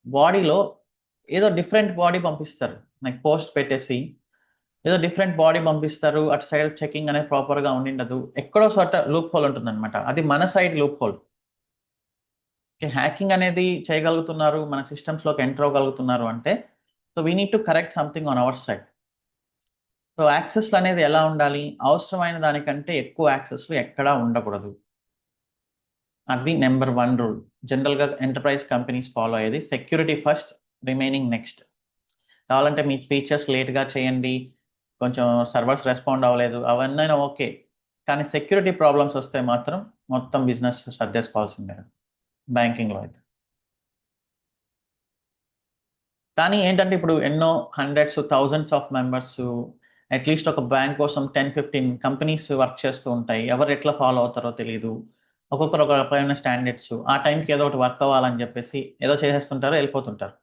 బాడీలో ఏదో డిఫరెంట్ బాడీ పంపిస్తారు. నాకు పోస్ట్ పెట్టేసి ఏదో డిఫరెంట్ బాడీ పంపిస్తారు. అటు సైడ్ చెకింగ్ అనేది ప్రాపర్గా ఉండిండదు. ఎక్కడో చోట లూప్ హోల్ ఉంటుంది అనమాట. అది మన సైడ్ లూప్ హోల్. హ్యాకింగ్ అనేది చేయగలుగుతున్నారు, మన సిస్టమ్స్లోకి ఎంటర్ అవ్వగలుగుతున్నారు అంటే, so we need to correct something on our side. So యాక్సెస్లు అనేది ఎలా ఉండాలి? అవసరమైన దానికంటే ఎక్కువ యాక్సెస్లు ఎక్కడా ఉండకూడదు. అది నెంబర్ 1 రూల్. జనరల్గా ఎంటర్ప్రైజ్ కంపెనీస్ ఫాలో అయ్యేది. Security first, remaining next. కావాలంటే మీ ఫీచర్స్ లేట్గా చేయండి, కొంచెం సర్వర్స్ రెస్పాండ్ అవ్వలేదు, అవన్నీ ఓకే. కానీ సెక్యూరిటీ ప్రాబ్లమ్స్ వస్తే మాత్రం మొత్తం బిజినెస్ సర్దేసుకోవాల్సిందే బ్యాంకింగ్లో అయితే. కానీ ఏంటంటే ఇప్పుడు ఎన్నో hundreds thousands of members, at least ఒక బ్యాంక్ కోసం 10-15 కంపెనీస్ వర్క్ చేస్తూ ఉంటాయి. ఎవరు ఎట్లా ఫాలో అవుతారో తెలియదు. ఒక్కొక్కరు ఒక రకమైన స్టాండర్డ్స్. ఆ టైంకి ఏదో ఒకటి వర్క్ అవ్వాలని చెప్పేసి ఏదో చేసేస్తుంటారు, వెళ్ళిపోతుంటారు.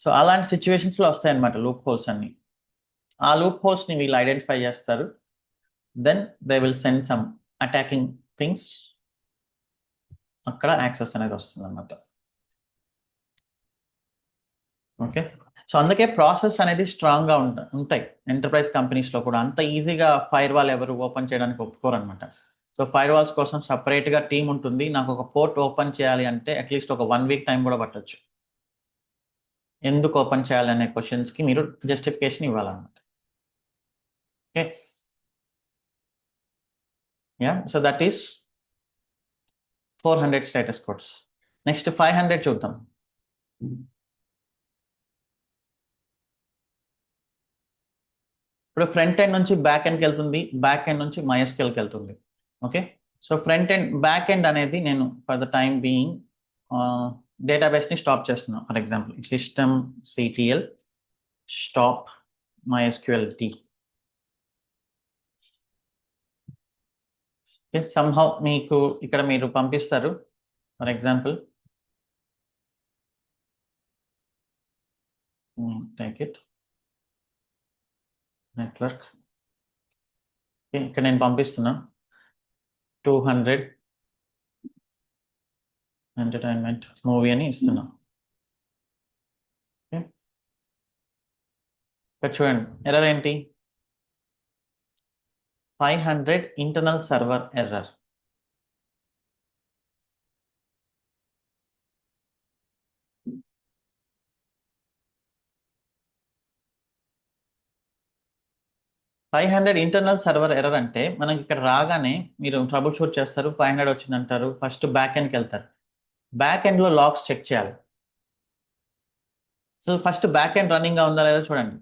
సో అలాంటి సిచ్యువేషన్స్లో వస్తాయన్నమాట లూప్ హోల్స్ అన్ని. ఆ లూప్ హోల్స్ని వీళ్ళు ఐడెంటిఫై చేస్తారు. Then they will send some attacking things. అక్కడ యాక్సెస్ అనేది వస్తుంది అన్నమాట. ఓకే, సో అందుకే ప్రాసెస్ అనేది స్ట్రాంగ్గా ఉంటాయి ఎంటర్ప్రైజ్ కంపెనీస్లో కూడా. అంత ఈజీగా ఫైర్ వాల్ ఎవరు ఓపెన్ చేయడానికి ఒప్పుకోరు అనమాట. సో ఫైర్ వాల్స్ కోసం సపరేట్గా టీం ఉంటుంది. నాకు ఒక పోర్ట్ ఓపెన్ చేయాలి అంటే అట్లీస్ట్ ఒక 1 వీక్ టైం కూడా పట్టొచ్చు. ఎందుకు ఓపెన్ చేయాలి అనే క్వశ్చన్స్కి మీరు జస్టిఫికేషన్ ఇవ్వాలన్నమాట. Okay, yeah, so that is 400 status codes. Next 500 చూద్దాం. ఇప్పుడు ఫ్రంట్ ఎండ్ నుంచి బ్యాక్ ఎండ్కి వెళ్తుంది, బ్యాక్ ఎండ్ నుంచి MySQLకి వెళ్తుంది. Okay, so front end back end అనేది నేను ఫర్ ద టైమ్ బీయింగ్ డేటాబేస్ని స్టాప్ చేస్తున్నాను. For example system CTL stop MySQLT. Okay, somehow మీకు ఇక్కడ మీరు పంపిస్తారు. For example take it network. ఇక్కడ నేను పంపిస్తున్నా 200 ఎంటర్టైన్మెంట్ మూవీ అని ఇస్తున్నా. ఇక్కడ చూడండి, ఎర్రర్ ఏంటి? 500 internal server error. Internal server error అంటే మనకి ఇక్కడ రాగానే మీరు ట్రబుల్ షూట్ చేస్తారు, 500 వచ్చిందంటారు, ఫస్ట్ బ్యాక్ ఎండ్కి వెళ్తారు. బ్యాక్ ఎండ్లో లాగ్స్ చెక్ చేయాలి. సో ఫస్ట్ బ్యాక్ ఎండ్ రన్నింగ్గా ఉందా లేదా చూడండి.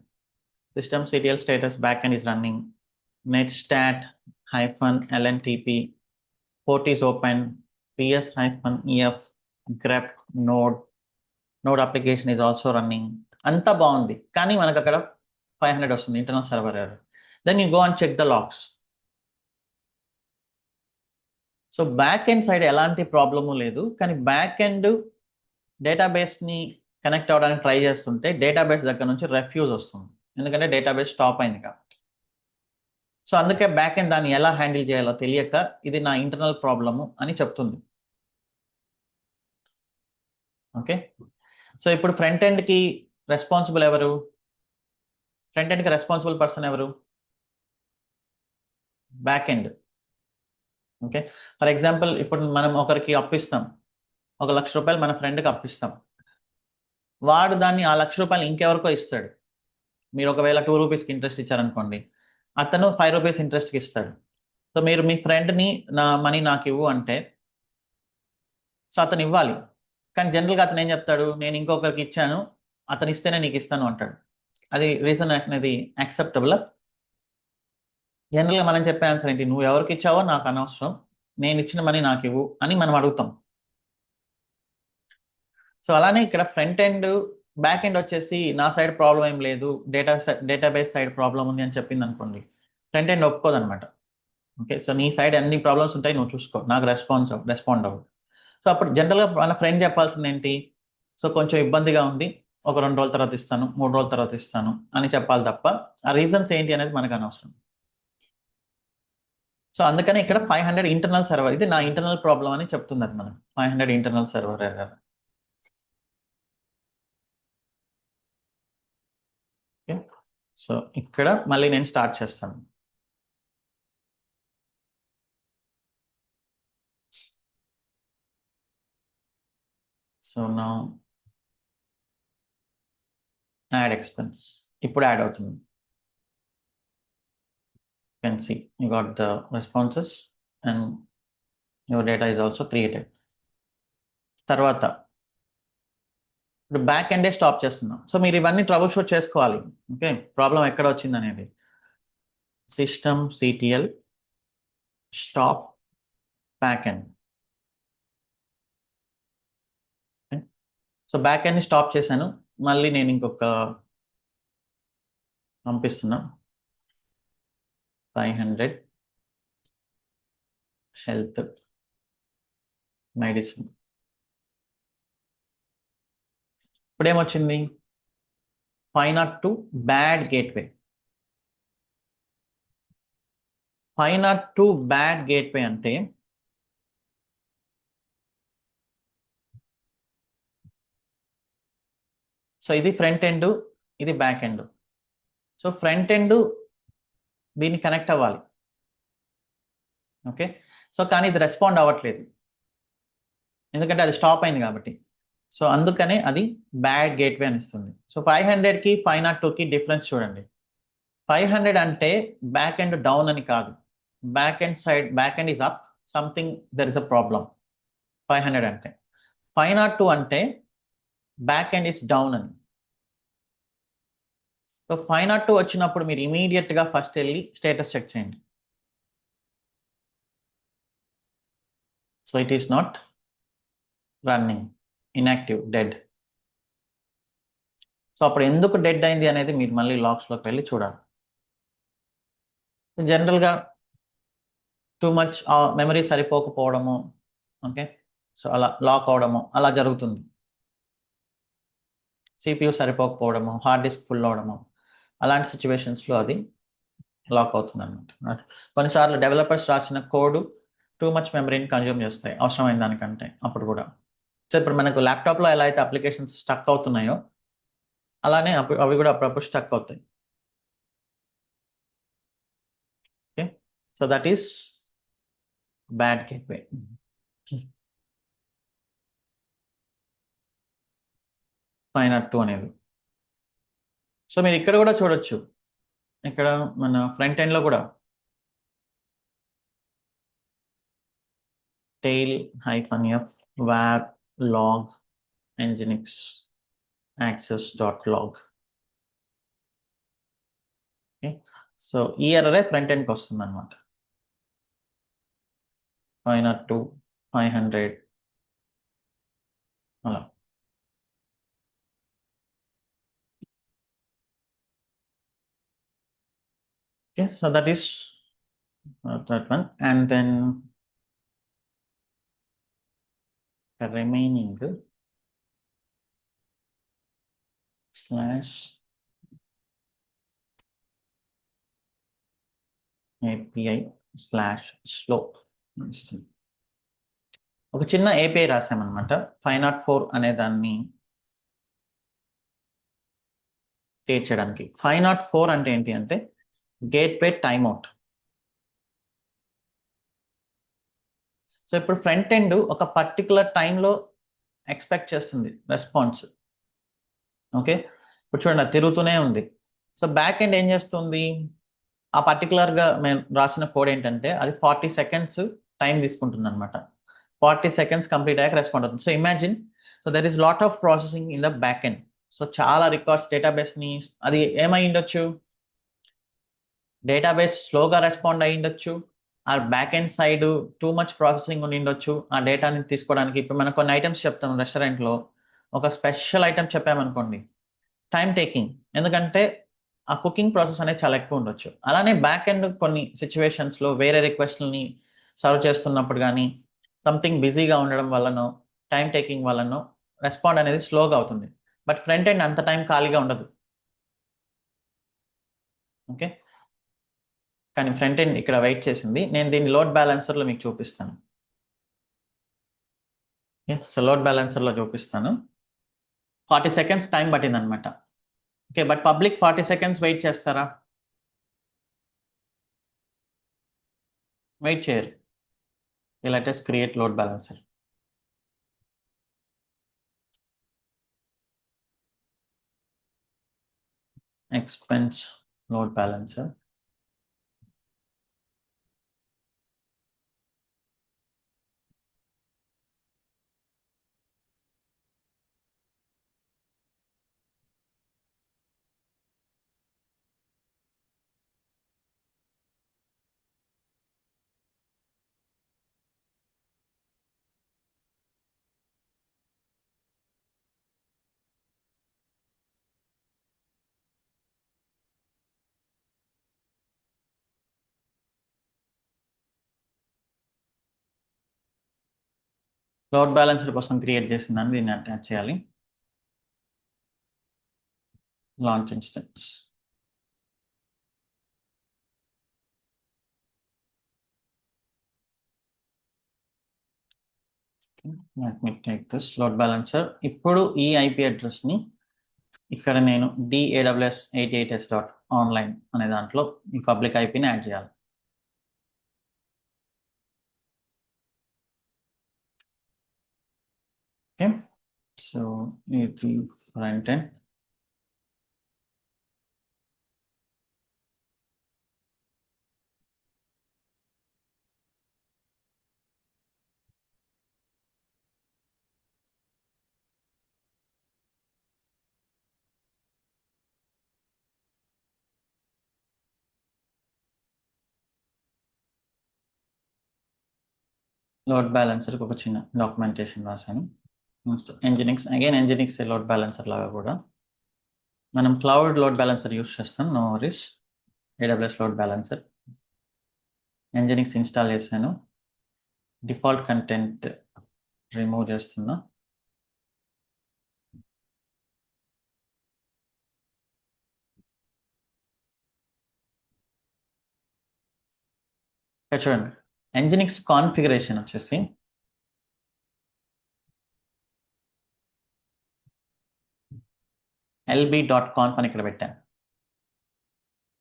System CTL status back end is running, netstat -lntp, port is open, ps-ef grep node application is also running. అంతా బాగుంది, కానీ మనకు అక్కడ 500 వస్తుంది internal server error. Then you go and check the logs. So back end side ఎలాంటి problem లేదు, కానీ back end డేటాబేస్ని కనెక్ట్ అవ్వడానికి ట్రై చేస్తుంటే డేటాబేస్ దగ్గర నుంచి రెఫ్యూజ్ వస్తుంది, ఎందుకంటే డేటాబేస్ స్టాప్ అయింది కాబట్టి. సో అందుకే బ్యాక్ ఎండ్ దాన్ని ఎలా హ్యాండిల్ చేయాలో తెలియక ఇది నా ఇంటర్నల్ ప్రాబ్లము అని చెప్తుంది. ఓకే, సో ఇప్పుడు ఫ్రంట్ ఎండ్కి రెస్పాన్సిబుల్ ఎవరు? ఫ్రంట్ ఎండ్కి రెస్పాన్సిబుల్ పర్సన్ ఎవరు? Back end. Okay, for example ఇప్పుడు మనం ఒకరికి అప్పిస్తాం, 1 లక్ష రూపాయలు మన ఫ్రెండ్కి అప్పిస్తాం. వాడు దాన్ని ఆ 1 లక్ష రూపాయలు ఇంకెవరికో ఇస్తాడు. మీరు ఒకవేళ 2 రూపీస్కి ఇంట్రెస్ట్ ఇచ్చారనుకోండి, అతను 5 రూపీస్ ఇంట్రెస్ట్కి ఇస్తాడు. సో మీరు మీ ఫ్రెండ్ని నా మనీ నాకు ఇవ్వు అంటే, సో అతను ఇవ్వాలి. కానీ జనరల్గా అతను ఏం చెప్తాడు, నేను ఇంకొకరికి ఇచ్చాను, అతను ఇస్తేనే నీకు ఇస్తాను అంటాడు. అది రీజన్ అనేది యాక్సెప్టబుల్? జనరల్గా మనం చెప్పే ఆన్సర్ ఏంటి? నువ్వు ఎవరికి ఇచ్చావో నాకు అనవసరం, నేను ఇచ్చిన మనీ నాకు ఇవ్వు అని మనం అడుగుతాం. సో అలానే ఇక్కడ ఫ్రంట్ ఎండ్ బ్యాక్ ఎండ్ వచ్చేసి నా సైడ్ ప్రాబ్లం ఏం లేదు, డేటాబేస్ సైడ్ ప్రాబ్లం ఉంది అని చెప్పింది అనుకోండి, ఫ్రంట్ ఎండ్ ఒప్పుకోదనమాట. ఓకే, సో నీ సైడ్ అన్ని ప్రాబ్లమ్స్ ఉంటాయి, నువ్వు చూసుకో, నాకు రెస్పాండ్ అవ్వు. సో అప్పుడు జనరల్గా మన ఫ్రెండ్ చెప్పాల్సింది ఏంటి? సో కొంచెం ఇబ్బందిగా ఉంది, ఒక 2 రోజుల తర్వాత ఇస్తాను, 3 రోజుల తర్వాత ఇస్తాను అని చెప్పాలి తప్ప ఆ రీజన్స్ ఏంటి అనేది మనకు అనవసరం. సో అందుకని ఇక్కడ 500 ఇంటర్నల్ సర్వర్, ఇది నా ఇంటర్నల్ ప్రాబ్లం అని చెప్తుంది అది మనకు. 500 internal server error. Okay, so ఇక్కడ మళ్ళీ నేను స్టార్ట్ చేస్తాను. సో నా యాడ్ ఎక్స్పెన్స్ ఇప్పుడు యాడ్ అవుతుంది. You can see you got the responses and your data is also created. తర్వాత ఇప్పుడు బ్యాక్ ఎండే స్టాప్ చేస్తున్నాం. సో మీరు ఇవన్నీ ట్రబుల్ షూట్ చేసుకోవాలి. ఓకే, ప్రాబ్లం ఎక్కడ వచ్చింది అనేది. System CTL stop back end. So back ఎండ్ని స్టాప్ చేశాను. మళ్ళీ నేను ఇంకొక పంపిస్తున్నా 500 హెల్త్ మెడిసిన్. ఇప్పుడు ఏమొచ్చింది? 502 బ్యాడ్ గేట్వే. 502 బ్యాడ్ గేట్వే అంటే సో ఇది ఫ్రంట్ ఎండ్, ఇది back end. So front end దీన్ని కనెక్ట్ అవ్వాలి. ఓకే, సో కానీ ఇది రెస్పాండ్ అవ్వట్లేదు ఎందుకంటే అది స్టాప్ అయింది కాబట్టి. సో అందుకనే అది బ్యాడ్ గేట్వే అని ఇస్తుంది. సో 500కి 502కి డిఫరెన్స్ చూడండి. 500 అంటే బ్యాక్ ఎండ్ డౌన్ అని కాదు, back end side, back end is up, something there is a problem. 500 అంటే 502 అంటే బ్యాక్ ఎండ్ ఈస్ డౌన్ అని. సో 502 వచ్చినప్పుడు మీరు ఇమీడియట్గా ఫస్ట్ వెళ్ళి స్టేటస్ చెక్ చేయండి. So it is not running, inactive, dead. So అప్పుడు ఎందుకు డెడ్ అయింది అనేది మీరు మళ్ళీ లాగ్స్లోకి వెళ్ళి చూడాలి. జనరల్గా టూ మచ్ మెమరీ సరిపోకపోవడము, ఓకే, సో అలా లాక్ అవడము అలా జరుగుతుంది. సిపియు సరిపోకపోవడము, హార్డ్ డిస్క్ ఫుల్ అవడము, అలాంటి సిచ్యువేషన్స్లో అది లాక్ అవుతుంది అన్నమాట. కొన్నిసార్లు డెవలపర్స్ రాసిన కోడ్ టూ మచ్ మెమరీని కన్జ్యూమ్ చేస్తాయి అవసరమైన దానికంటే, అప్పుడు కూడా. సో ఇప్పుడు మనకు ల్యాప్టాప్లో ఎలా అయితే అప్లికేషన్స్ స్టక్ అవుతున్నాయో అలానే అవి కూడా అప్పుడప్పుడు స్టక్ అవుతాయి. Okay, so that is bad gateway. 502 అనేది. సో మీరు ఇక్కడ కూడా చూడొచ్చు, ఇక్కడ మన ఫ్రంట్ ఎండ్లో కూడా tail -f var log nginx access.log. Okay, so ఈ ఎర్రరే ఫ్రంట్ ఎండ్కి వస్తుంది అనమాట. 502 500 అలా. Okay, so that is that one, and then the remaining /API/slope. ఒక చిన్న ఏపీఐ రాసామన్నమాట 504 అనే దాన్ని క్రియేట్ చేయడానికి. 504 అంటే ఏంటి అంటే గేట్వే టైమ్అవుట్. సో ఇప్పుడు ఫ్రంట్ ఎండ్ ఒక పర్టికులర్ టైంలో ఎక్స్పెక్ట్ చేస్తుంది రెస్పాన్స్. ఓకే, ఇప్పుడు చూడండి అది తిరుగుతూనే ఉంది. సో బ్యాక్ ఎండ్ ఏం చేస్తుంది, ఆ పర్టికులర్గా మేము రాసిన కోడ్ ఏంటంటే అది 40 seconds టైం తీసుకుంటుంది అనమాట. 40 seconds కంప్లీట్ అయ్యాక రెస్పాండ్ అవుతుంది. So imagine, so there is lot of processing in the back end. So చాలా రికార్డ్స్ డేటాబేస్ని, అది ఏమై ఉండొచ్చు, డేటాబేస్ స్లోగా రెస్పాండ్ అయ్యి ఉండొచ్చు, ఆ back end side too much processing ఉండి ఉండొచ్చు ఆ డేటాని తీసుకోవడానికి. ఇప్పుడు మనం కొన్ని ఐటమ్స్ చెప్తాం రెస్టారెంట్లో, ఒక స్పెషల్ ఐటమ్ చెప్పామనుకోండి, టైం టేకింగ్, ఎందుకంటే ఆ కుకింగ్ ప్రాసెస్ అనేది చాలా ఎక్కువ ఉండొచ్చు. అలానే బ్యాక్ ఎండ్ కొన్ని సిచ్యువేషన్స్లో వేరే రిక్వెస్ట్లని సర్వ్ చేస్తున్నప్పుడు కానీ సంథింగ్ బిజీగా ఉండడం వల్లనో టైం టేకింగ్ వల్లనో రెస్పాండ్ అనేది స్లోగా అవుతుంది. బట్ ఫ్రంట్ ఎండ్ అంత టైం ఖాళీగా ఉండదు. ఓకే, కానీ ఫ్రంట్ ఎండ్ ఇక్కడ వెయిట్ చేసింది. నేను దీన్ని లోడ్ బ్యాలెన్సర్లో మీకు చూపిస్తాను. సో లోడ్ బ్యాలెన్సర్లో చూపిస్తాను. 40 సెకండ్స్ టైం పట్టింది అనమాట. Okay, but public 40 seconds wait చేస్తారా? వెయిట్ చేయరు. let us create load balancer. Expense load balancer. Load balancer కోసం క్రియేట్ చేసిందని దీన్ని అటాచ్ చేయాలి. Launch instance. let me take this load balancer. ఇప్పుడు ఈ ఐపీ అడ్రస్ని ఇక్కడ నేను daws88s.online అనే దాంట్లో ఈ పబ్లిక్ ఐపీని యాడ్ చేయాలి. ఓకే, సో ఇది ఫ్రంట్ ఎండ్. లోడ్ బ్యాలెన్సర్కి ఒక చిన్న డాక్యుమెంటేషన్ రాశాను. Nginx, again nginx load balancer లాగా కూడా మనం క్లౌడ్ లోడ్ బ్యాలెన్సర్ యూస్ చేస్తాం. No worries. AWS load balancer nginx install చేశాను. డిఫాల్ట్ కంటెంట్ రిమూవ్ చేస్తున్నా. చూడండి, ఎంజినిక్స్ కాన్ఫిగరేషన్ వచ్చేసి lb.conf అని ఇక్కడ పెట్టాను.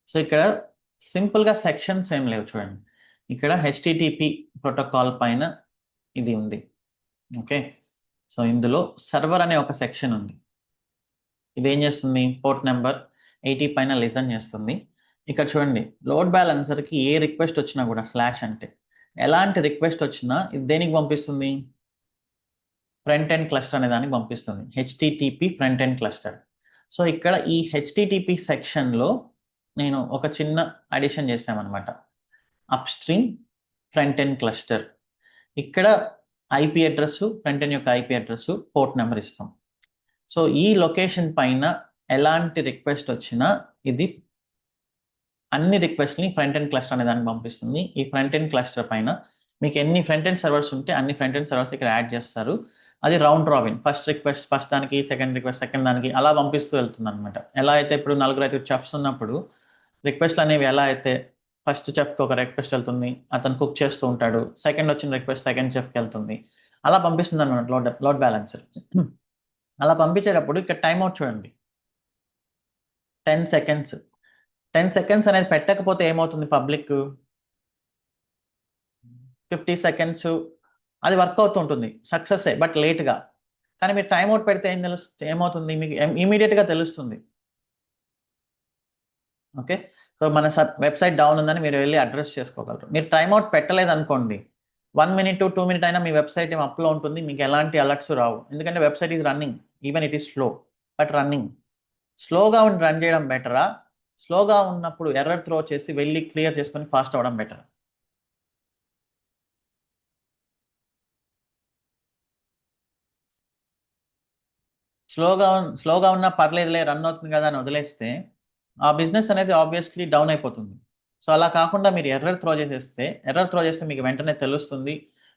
సో ఇక్కడ సింపుల్గా సెక్షన్స్ ఏం లేవు. చూడండి, ఇక్కడ HTTP ప్రోటోకాల్ పైన ఇది ఉంది. ఓకే, సో ఇందులో సర్వర్ అనే ఒక సెక్షన్ ఉంది. ఇది ఏం చేస్తుంది? పోర్ట్ నెంబర్ 80 పైన లిసన్ చేస్తుంది. ఇక్కడ చూడండి, లోడ్ బ్యాలెన్సర్కి ఏ రిక్వెస్ట్ వచ్చినా కూడా స్లాష్ అంటే ఎలాంటి రిక్వెస్ట్ వచ్చినా ఇది దేనికి పంపిస్తుంది? ఫ్రంట్ ఎండ్ క్లస్టర్ అనే దానికి పంపిస్తుంది. HTTP front end cluster. So ఇక్కడ ఈ HTTP సెక్షన్లో నేను ఒక చిన్న అడిషన్ చేసామన్నమాట. Up stream front end cluster. ఇక్కడ ఐపీ అడ్రస్, ఫ్రంట్ ఎండ్ యొక్క ఐపీ అడ్రస్, పోర్ట్ నెంబర్ ఇస్తాం. సో ఈ లొకేషన్ పైన ఎలాంటి రిక్వెస్ట్ వచ్చినా ఇది అన్ని రిక్వెస్ట్ని ఫ్రంట్ ఎండ్ క్లస్టర్ అనే దానికి పంపిస్తుంది. ఈ ఫ్రంట్ ఎండ్ క్లస్టర్ పైన మీకు ఎన్ని ఫ్రంట్ ఎండ్ సర్వర్స్ ఉంటే అన్ని ఫ్రంట్ ఎండ్ సర్వర్స్ ఇక్కడ యాడ్ చేస్తారు. అది round robin, first request first దానికి, సెకండ్ రిక్వెస్ట్ సెకండ్ దానికి, అలా పంపిస్తూ వెళ్తుంది అనమాట. ఎలా అయితే ఇప్పుడు 4-5 చెఫ్స్ ఉన్నప్పుడు రిక్వెస్ట్లు అనేవి ఎలా అయితే ఫస్ట్ చెఫ్కి ఒక రిక్వెస్ట్ వెళ్తుంది, అతను కుక్ చేస్తూ ఉంటాడు, సెకండ్ వచ్చిన రిక్వెస్ట్ సెకండ్ చెఫ్కి వెళ్తుంది, అలా పంపిస్తుంది అనమాట లోడ్ బ్యాలెన్సర్. అలా పంపించేటప్పుడు ఇక్కడ టైం అవుట్ చూడండి, 10 సెకండ్స్. 10 సెకండ్స్ అనేది పెట్టకపోతే ఏమవుతుంది? పబ్లిక్ 50 సెకండ్స్ అది వర్క్ అవుతూ ఉంటుంది, సక్సెస్ బట్ లేట్గా. కానీ మీరు టైం అవుట్ పెడితే ఏమవుతుంది? మీకు ఇమీడియట్గా తెలుస్తుంది. ఓకే, సో మన వెబ్సైట్ డౌన్ ఉందని మీరు వెళ్ళి అడ్రస్ చేసుకోగలరు. మీరు టైం అవుట్ పెట్టలేదు అనుకోండి, 1 minute to 2 minutes అయినా మీ వెబ్సైట్ ఏం అప్లో ఉంటుంది, మీకు ఎలాంటి అలర్ట్స్ రావు. ఎందుకంటే website is running, even it is slow but running. స్లోగా ఉండి రన్ చేయడం బెటరా, స్లోగా ఉన్నప్పుడు ఎర్రర్ త్రో చేసి వెళ్ళి క్లియర్ చేసుకొని ఫాస్ట్ అవ్వడం బెటర్? స్లోగా ఉన్నా పర్లేదులే, రన్ అవుతుంది కదా అని వదిలేస్తే ఆ బిజినెస్ అనేది ఆబ్వియస్లీ డౌన్ అయిపోతుంది. సో అలా కాకుండా మీరు ఎర్రర్ త్రో చేస్తే మీకు వెంటనే తెలుస్తుంది.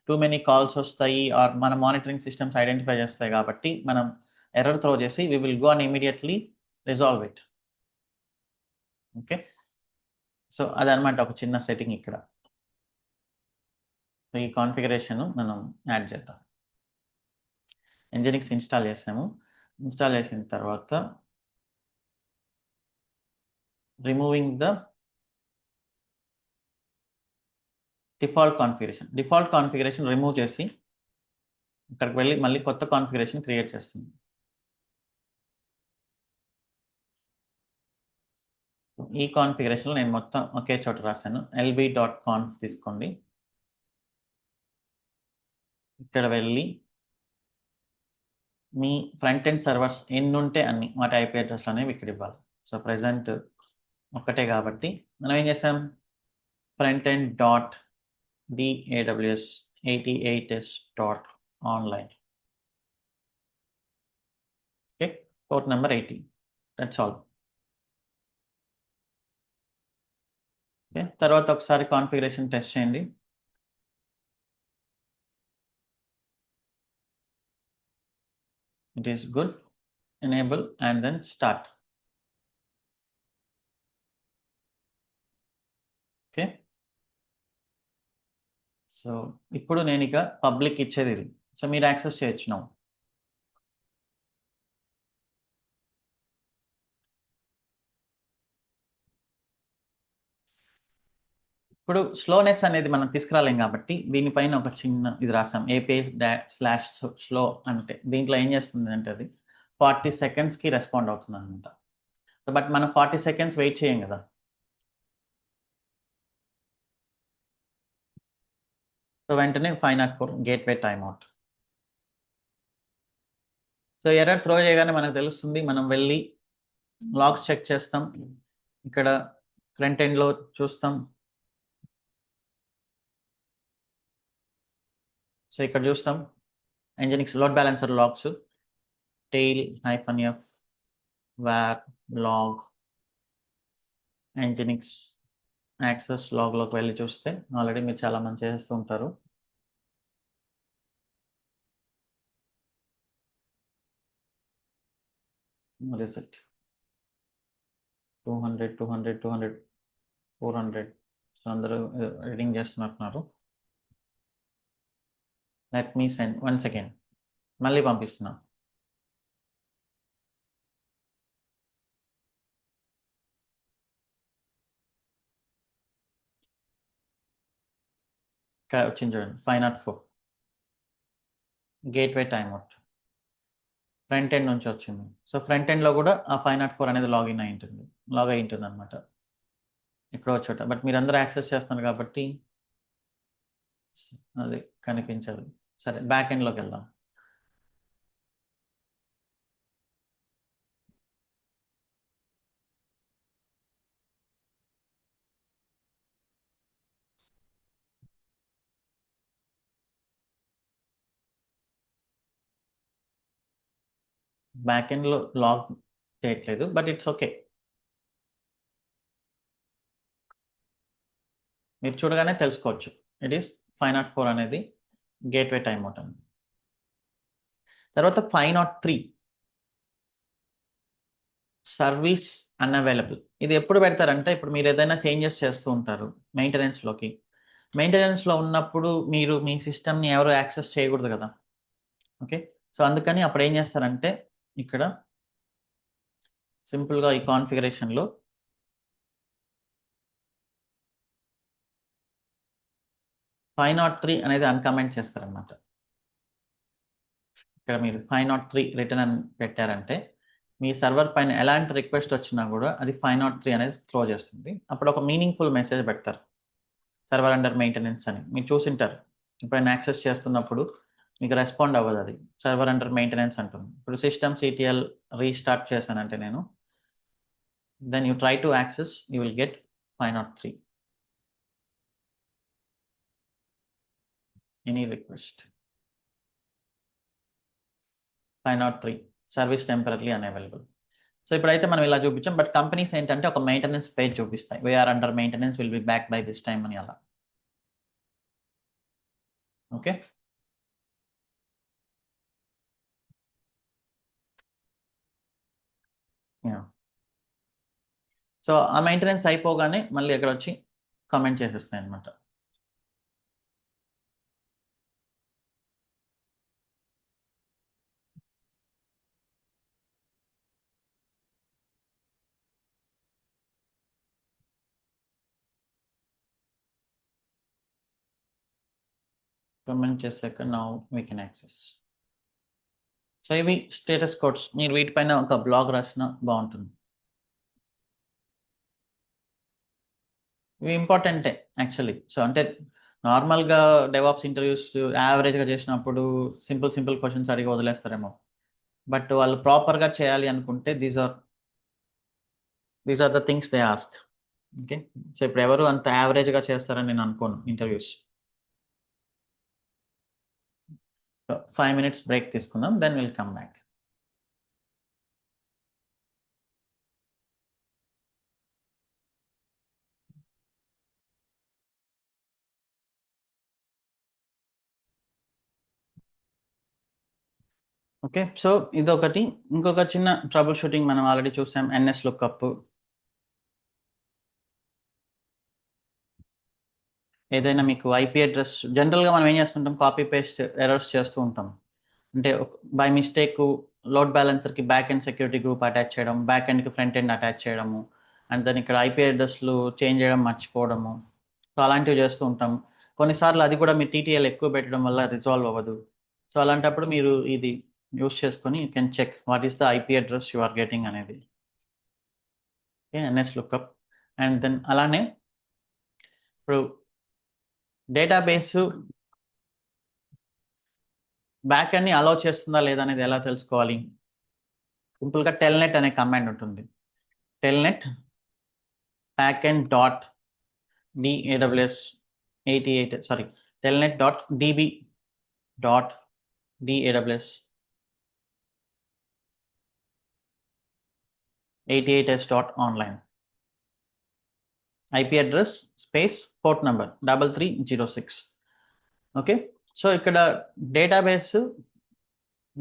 టూ మెనీ కాల్స్ వస్తాయి, ఆర్ మన మానిటరింగ్ సిస్టమ్స్ ఐడెంటిఫై చేస్తాయి. కాబట్టి మనం ఎర్రర్ త్రో చేసి we will go and immediately resolve it. Okay, so అదనమాట ఒక చిన్న సెట్టింగ్ ఇక్కడ. ఈ కాన్ఫిగరేషన్ మనం యాడ్ చేద్దాం. Nginx ఇన్స్టాల్ చేసాము. ఇన్స్టాల్ చేసిన తర్వాత removing the default configuration remove చేసి ఇక్కడికి వెళ్ళి మళ్ళీ కొత్త కాన్ఫిగరేషన్ క్రియేట్ చేస్తుంది. ఈ కాన్ఫిగరేషన్లో నేను మొత్తం ఒకే చోట రాశాను. lb.conf తీసుకోండి. ఇక్కడ వెళ్ళి మీ ఫ్రంట్ ఎండ్ సర్వర్స్ ఎన్ని ఉంటే అన్ని వాటి ఐపీ అడ్రస్లు అనేవి ఇక్కడ ఇవ్వాలి. సో ప్రజెంట్ ఒక్కటే కాబట్టి మనం ఏం చేసాం, front end dot DAWS 88s.online. Okay, port number 80. That's all. Okay, తర్వాత ఒకసారి కాన్ఫిగరేషన్ టెస్ట్ చేయండి. It is good. Enable and then start. Okay, so ఇప్పుడు నేను ఇక పబ్లిక్ ఇచ్చేది ఇది. సో మీరు యాక్సెస్ చేయొచ్చు. నౌ ఇప్పుడు స్లోనెస్ అనేది మనం తీసుకురాలేం కాబట్టి దీనిపైన ఒక చిన్న ఇది రాసాం, API/slow అంటే దీంట్లో ఏం చేస్తుంది అంటే అది 40 సెకండ్స్కి రెస్పాండ్ అవుతుంది అనమాట. బట్ మనం 40 సెకండ్స్ వెయిట్ చేయం కదా. సో వెంటనే 504 gateway timeout. So error throw చేయగానే మనకు తెలుస్తుంది. మనం వెళ్ళి లాగ్స్ చెక్ చేస్తాం. ఇక్కడ ఫ్రంట్ ఎండ్లో చూస్తాం. సో ఇక్కడ చూస్తాం Nginx load balancer logs tail -f var log Nginx access లాగ్లోకి వెళ్ళి చూస్తే ఆల్రెడీ మీరు చాలా మంది చేస్తూ ఉంటారు. What is it? 200 400. సో అందరూ రీడింగ్ చేస్తున్నట్టున్నారు. లెట్ మీ సెండ్ 1 సెకండ్, మళ్ళీ పంపిస్తున్నా. ఇక్కడ వచ్చింది చూడండి, 504 గేట్వే టైమ్అవుట్ ఫ్రంట్ ఎండ్ నుంచి వచ్చింది. సో ఫ్రంట్ ఎండ్లో కూడా ఆ 504 అనేది లాగ్ అయి ఉంటుంది అనమాట ఎక్కడో చోట. బట్ మీరు అందరూ యాక్సెస్ చేస్తున్నారు కాబట్టి అది కనిపించదు. సరే, బ్యాక్ ఎండ్లోకి వెళ్దాం. బ్యాక్ ఎండ్లో లాగ్ చేయట్లేదు, బట్ ఇట్స్ ఓకే. మీరు చూడగానే తెలుసుకోవచ్చు ఇట్ ఈస్ 504 అనేది గేట్వే టైమ్అవుట్ అని. తర్వాత 503 సర్వీస్ అన్అవైలబుల్. ఇది ఎప్పుడు పెడతారంటే ఇప్పుడు మీరు ఏదైనా చేంజెస్ చేస్తూ ఉంటారు మెయింటెనెన్స్లో ఉన్నప్పుడు మీరు మీ సిస్టమ్ని ఎవరు యాక్సెస్ చేయకూడదు కదా. ఓకే, సో అందుకని అప్పుడు ఏం చేస్తారంటే ఇక్కడ సింపుల్గా ఈ కాన్ఫిగరేషన్లో "503" అనేది అన్కమెంట్ చేస్తారనమాట. ఇక్కడ మీరు 503 రిటర్న్ అని పెట్టారంటే మీ సర్వర్ పైన ఎలాంటి రిక్వెస్ట్ వచ్చినా కూడా అది 503 అనేది త్రో చేస్తుంది. అప్పుడు ఒక మీనింగ్ఫుల్ మెసేజ్ పెడతారు, సర్వర్ అండర్ మెయింటెనెన్స్ అని. మీరు చూసింటారు, ఎప్పుడైనా యాక్సెస్ చేస్తున్నప్పుడు మీకు రెస్పాండ్ అవ్వదు, అది సర్వర్ అండర్ మెయింటెనెన్స్ అంటుంది. ఇప్పుడు సిస్టమ్ CTL రీస్టార్ట్ చేశానంటే నేను, then you try to access, you will get 503 any request. 503 service temporary unavailable. So ఇప్పుడైతే మనం ఇలా చూపించాం, బట్ కంపెనీస్ ఏంటంటే ఒక మెయింటెనెన్స్ పేజ్ చూపిస్తాయి, we're under maintenance, will be back by this time అని అలా. ఓకే, సో ఆ మెయింటెనెన్స్ అయిపోగానే మళ్ళీ ఇక్కడ వచ్చి కమెంట్ చేసేస్తాయి అనమాట. కమెంట్ చేశాక now we can access. So ఇవి స్టేటస్ కోడ్స్. మీరు వీటిపైన ఒక బ్లాగ్ రాసినా బాగుంటుంది. ఇవి ఇంపార్టెంటే యాక్చువల్లీ. సో అంటే నార్మల్గా డెవాప్స్ ఇంటర్వ్యూస్ యావరేజ్గా చేసినప్పుడు సింపుల్ క్వశ్చన్స్ అడిగి వదిలేస్తారేమో. బట్ వాళ్ళు ప్రాపర్గా చేయాలి అనుకుంటే these are the things they ask. Okay, so ఇప్పుడు ఎవరు అంత యావరేజ్గా చేస్తారని నేను అనుకోను ఇంటర్వ్యూస్. 5 minutes బ్రేక్ తీసుకుందాం, then will come back. Okay, so ఇదొకటి. ఇంకొక చిన్న ట్రబుల్ షూటింగ్ మనం ఆల్రెడీ చూసాం, ఎన్ఎస్ లుక్అప్. ఏదైనా మీకు ఐపీ అడ్రస్, జనరల్గా మనం ఏం చేస్తుంటాం, కాపీ పేస్ట్ ఎర్రర్స్ చేస్తూ ఉంటాం. అంటే బై మిస్టేక్ లోడ్ బ్యాలెన్సర్కి back end security group attach చేయడం, బ్యాక్ ఎండ్కి ఫ్రంట్ ఎండ్ అటాచ్ చేయడము, అండ్ దాని ఇక్కడ ఐపీ అడ్రస్లు చేంజ్ చేయడం మర్చిపోవడము. సో అలాంటివి చేస్తూ ఉంటాం. కొన్నిసార్లు అది కూడా మీ టీటీఎల్ ఎక్కువ పెట్టడం వల్ల రిజాల్వ్ అవ్వదు. సో అలాంటప్పుడు మీరు ఇది యూస్ చేసుకొని you can check what is the IP address you are getting అనేది. Okay, NS lookup. And then అలానే ఇప్పుడు డేటాబేస్ బ్యాక్ ఎండ్ని అలౌ చేస్తుందా లేదా అనేది ఎలా తెలుసుకోవాలి? సింపుల్గా టెల్నెట్ అనే కమాండ్ ఉంటుంది. Telnet backend dot DAWS 88 sorry telnet dot DB dot DAWS 88s dot online. IP address space port number 3306. Okay, so ఇక్కడ డేటాబేస్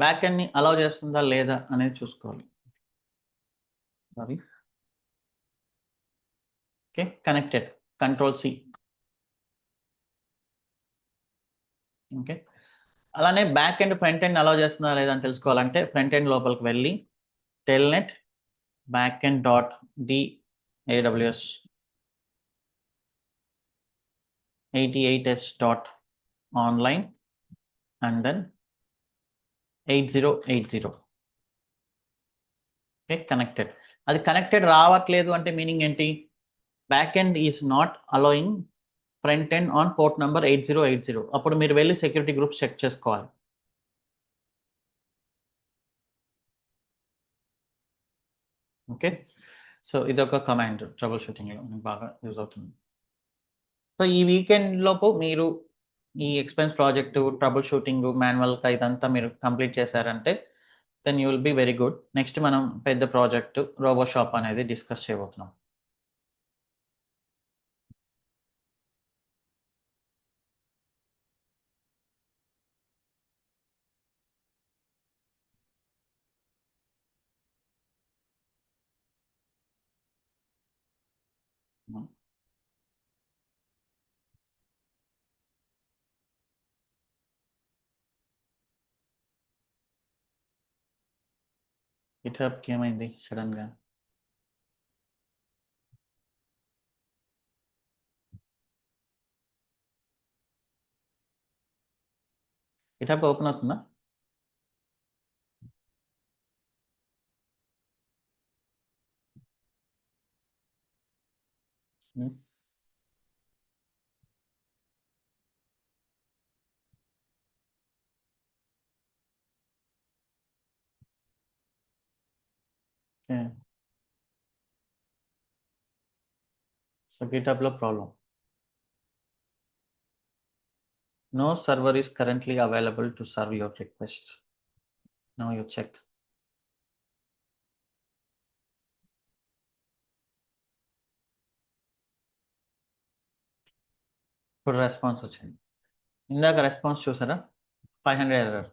బ్యాక్ ఎండ్ని అలౌ చేస్తుందా లేదా అనేది చూసుకోవాలి. Sorry, okay, connected Ctrl+C. Okay, అలానే back end front end allow చేస్తుందా లేదా అని తెలుసుకోవాలంటే ఫ్రంట్ ఎండ్ లోపలికి వెళ్ళి telnet backend dot DAWS 88s dot online and then 8080. Okay, connected. అది కనెక్టెడ్ రావట్లేదు అంటే మీనింగ్ ఏంటి? Back end is not allowing front end on port number 8080. అప్పుడు మీరు వెళ్ళి సెక్యూరిటీ గ్రూప్స్ చెక్ చేసుకోవాలి. ఓకే, సో ఇదొక కమాండ్ ట్రబుల్ షూటింగ్లో బాగా యూజ్ అవుతుంది. సో ఈ వీకెండ్ లోపు మీరు ఈ ఎక్స్పెన్స్ ప్రాజెక్టు, ట్రబుల్ షూటింగ్, మాన్యువల్గా ఇదంతా మీరు కంప్లీట్ చేశారంటే then you will be very good. Next మనం పెద్ద ప్రాజెక్టు రోబోషాప్ అనేది డిస్కస్ చేయబోతున్నాం. గిట్హబ్కి ఏమైంది సడన్గా? గిట్హబ్ ఓపెన్ అవుతుందా? ఓకే, సో గిట్హబ్లో problem. No server is currently available to serve your request. Now you check. ఇప్పుడు రెస్పాన్స్ వచ్చింది. ఇందాక రెస్పాన్స్ చూసారా? 500 error.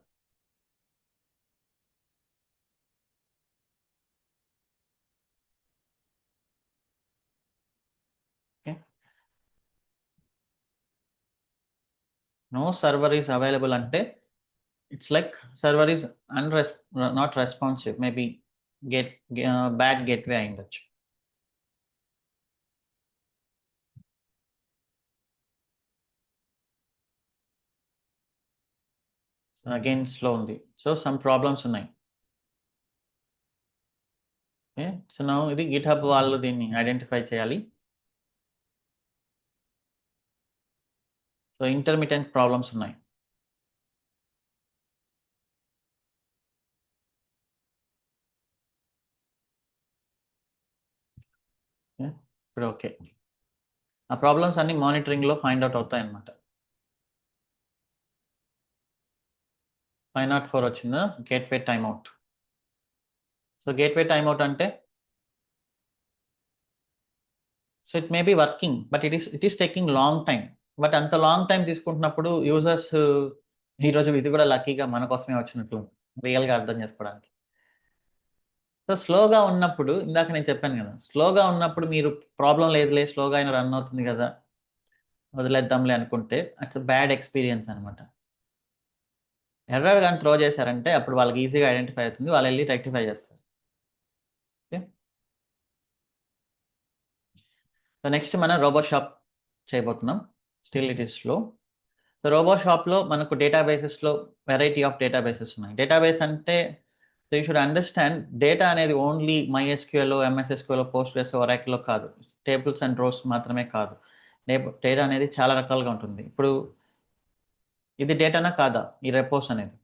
No server is available అంటే it's like server is not responsive, maybe bad gateway అయి ఉండొచ్చు. Again slow ఉంది, so some problems ఉన్నాయి. Okay, so నా ఇది గిట్ హబ్ వాళ్ళు దీన్ని ఐడెంటిఫై చేయాలి. సో ఇంటర్మిటెంట్ ప్రాబ్లమ్స్ ఉన్నాయి. ఇప్పుడు ఓకే, ఆ ప్రాబ్లమ్స్ అన్ని మానిటరింగ్లో ఫైండ్ అవుట్ అవుతాయి అన్నమాట. 504 వచ్చిందా gateway timeout. So gateway timeout అంటే so it may be working but it is taking long time. But అంత లాంగ్ టైం తీసుకుంటున్నప్పుడు యూజర్స్ ఈరోజు ఇది కూడా లక్కీగా మన కోసమే వచ్చినట్లు రియల్గా అర్థం చేసుకోవడానికి. సో స్లోగా ఉన్నప్పుడు ఇందాక నేను చెప్పాను కదా, స్లోగా ఉన్నప్పుడు మీరు ప్రాబ్లం లేదులే స్లోగా అయినా రన్ అవుతుంది కదా వదిలేద్దాంలే అనుకుంటే అట్స్ బ్యాడ్ ఎక్స్పీరియన్స్ అనమాట. ఎర్రర్ కానీ త్రో చేశారంటే అప్పుడు వాళ్ళకి ఈజీగా ఐడెంటిఫై అవుతుంది, వాళ్ళు వెళ్ళి రెక్టిఫై చేస్తారు. ఓకే, సో నెక్స్ట్ మనం రోబో షాప్ చేయబోతున్నాం. Still it is slow. So robo షాప్లో మనకు డేటాబేసెస్లో వెరైటీ ఆఫ్ డేటాబేసెస్ ఉన్నాయి. డేటాబేస్ అంటే so you should understand data అనేది ఓన్లీ MySQL, MSSQL, పోస్ట్గ్రెస్, ఒరాకిల్లో కాదు, టేబుల్స్ అండ్ రోస్ మాత్రమే కాదు. డేటా అనేది చాలా రకాలుగా ఉంటుంది. ఇప్పుడు ఇది డేటానా కాదా ఈ రెపోస్ అనేది?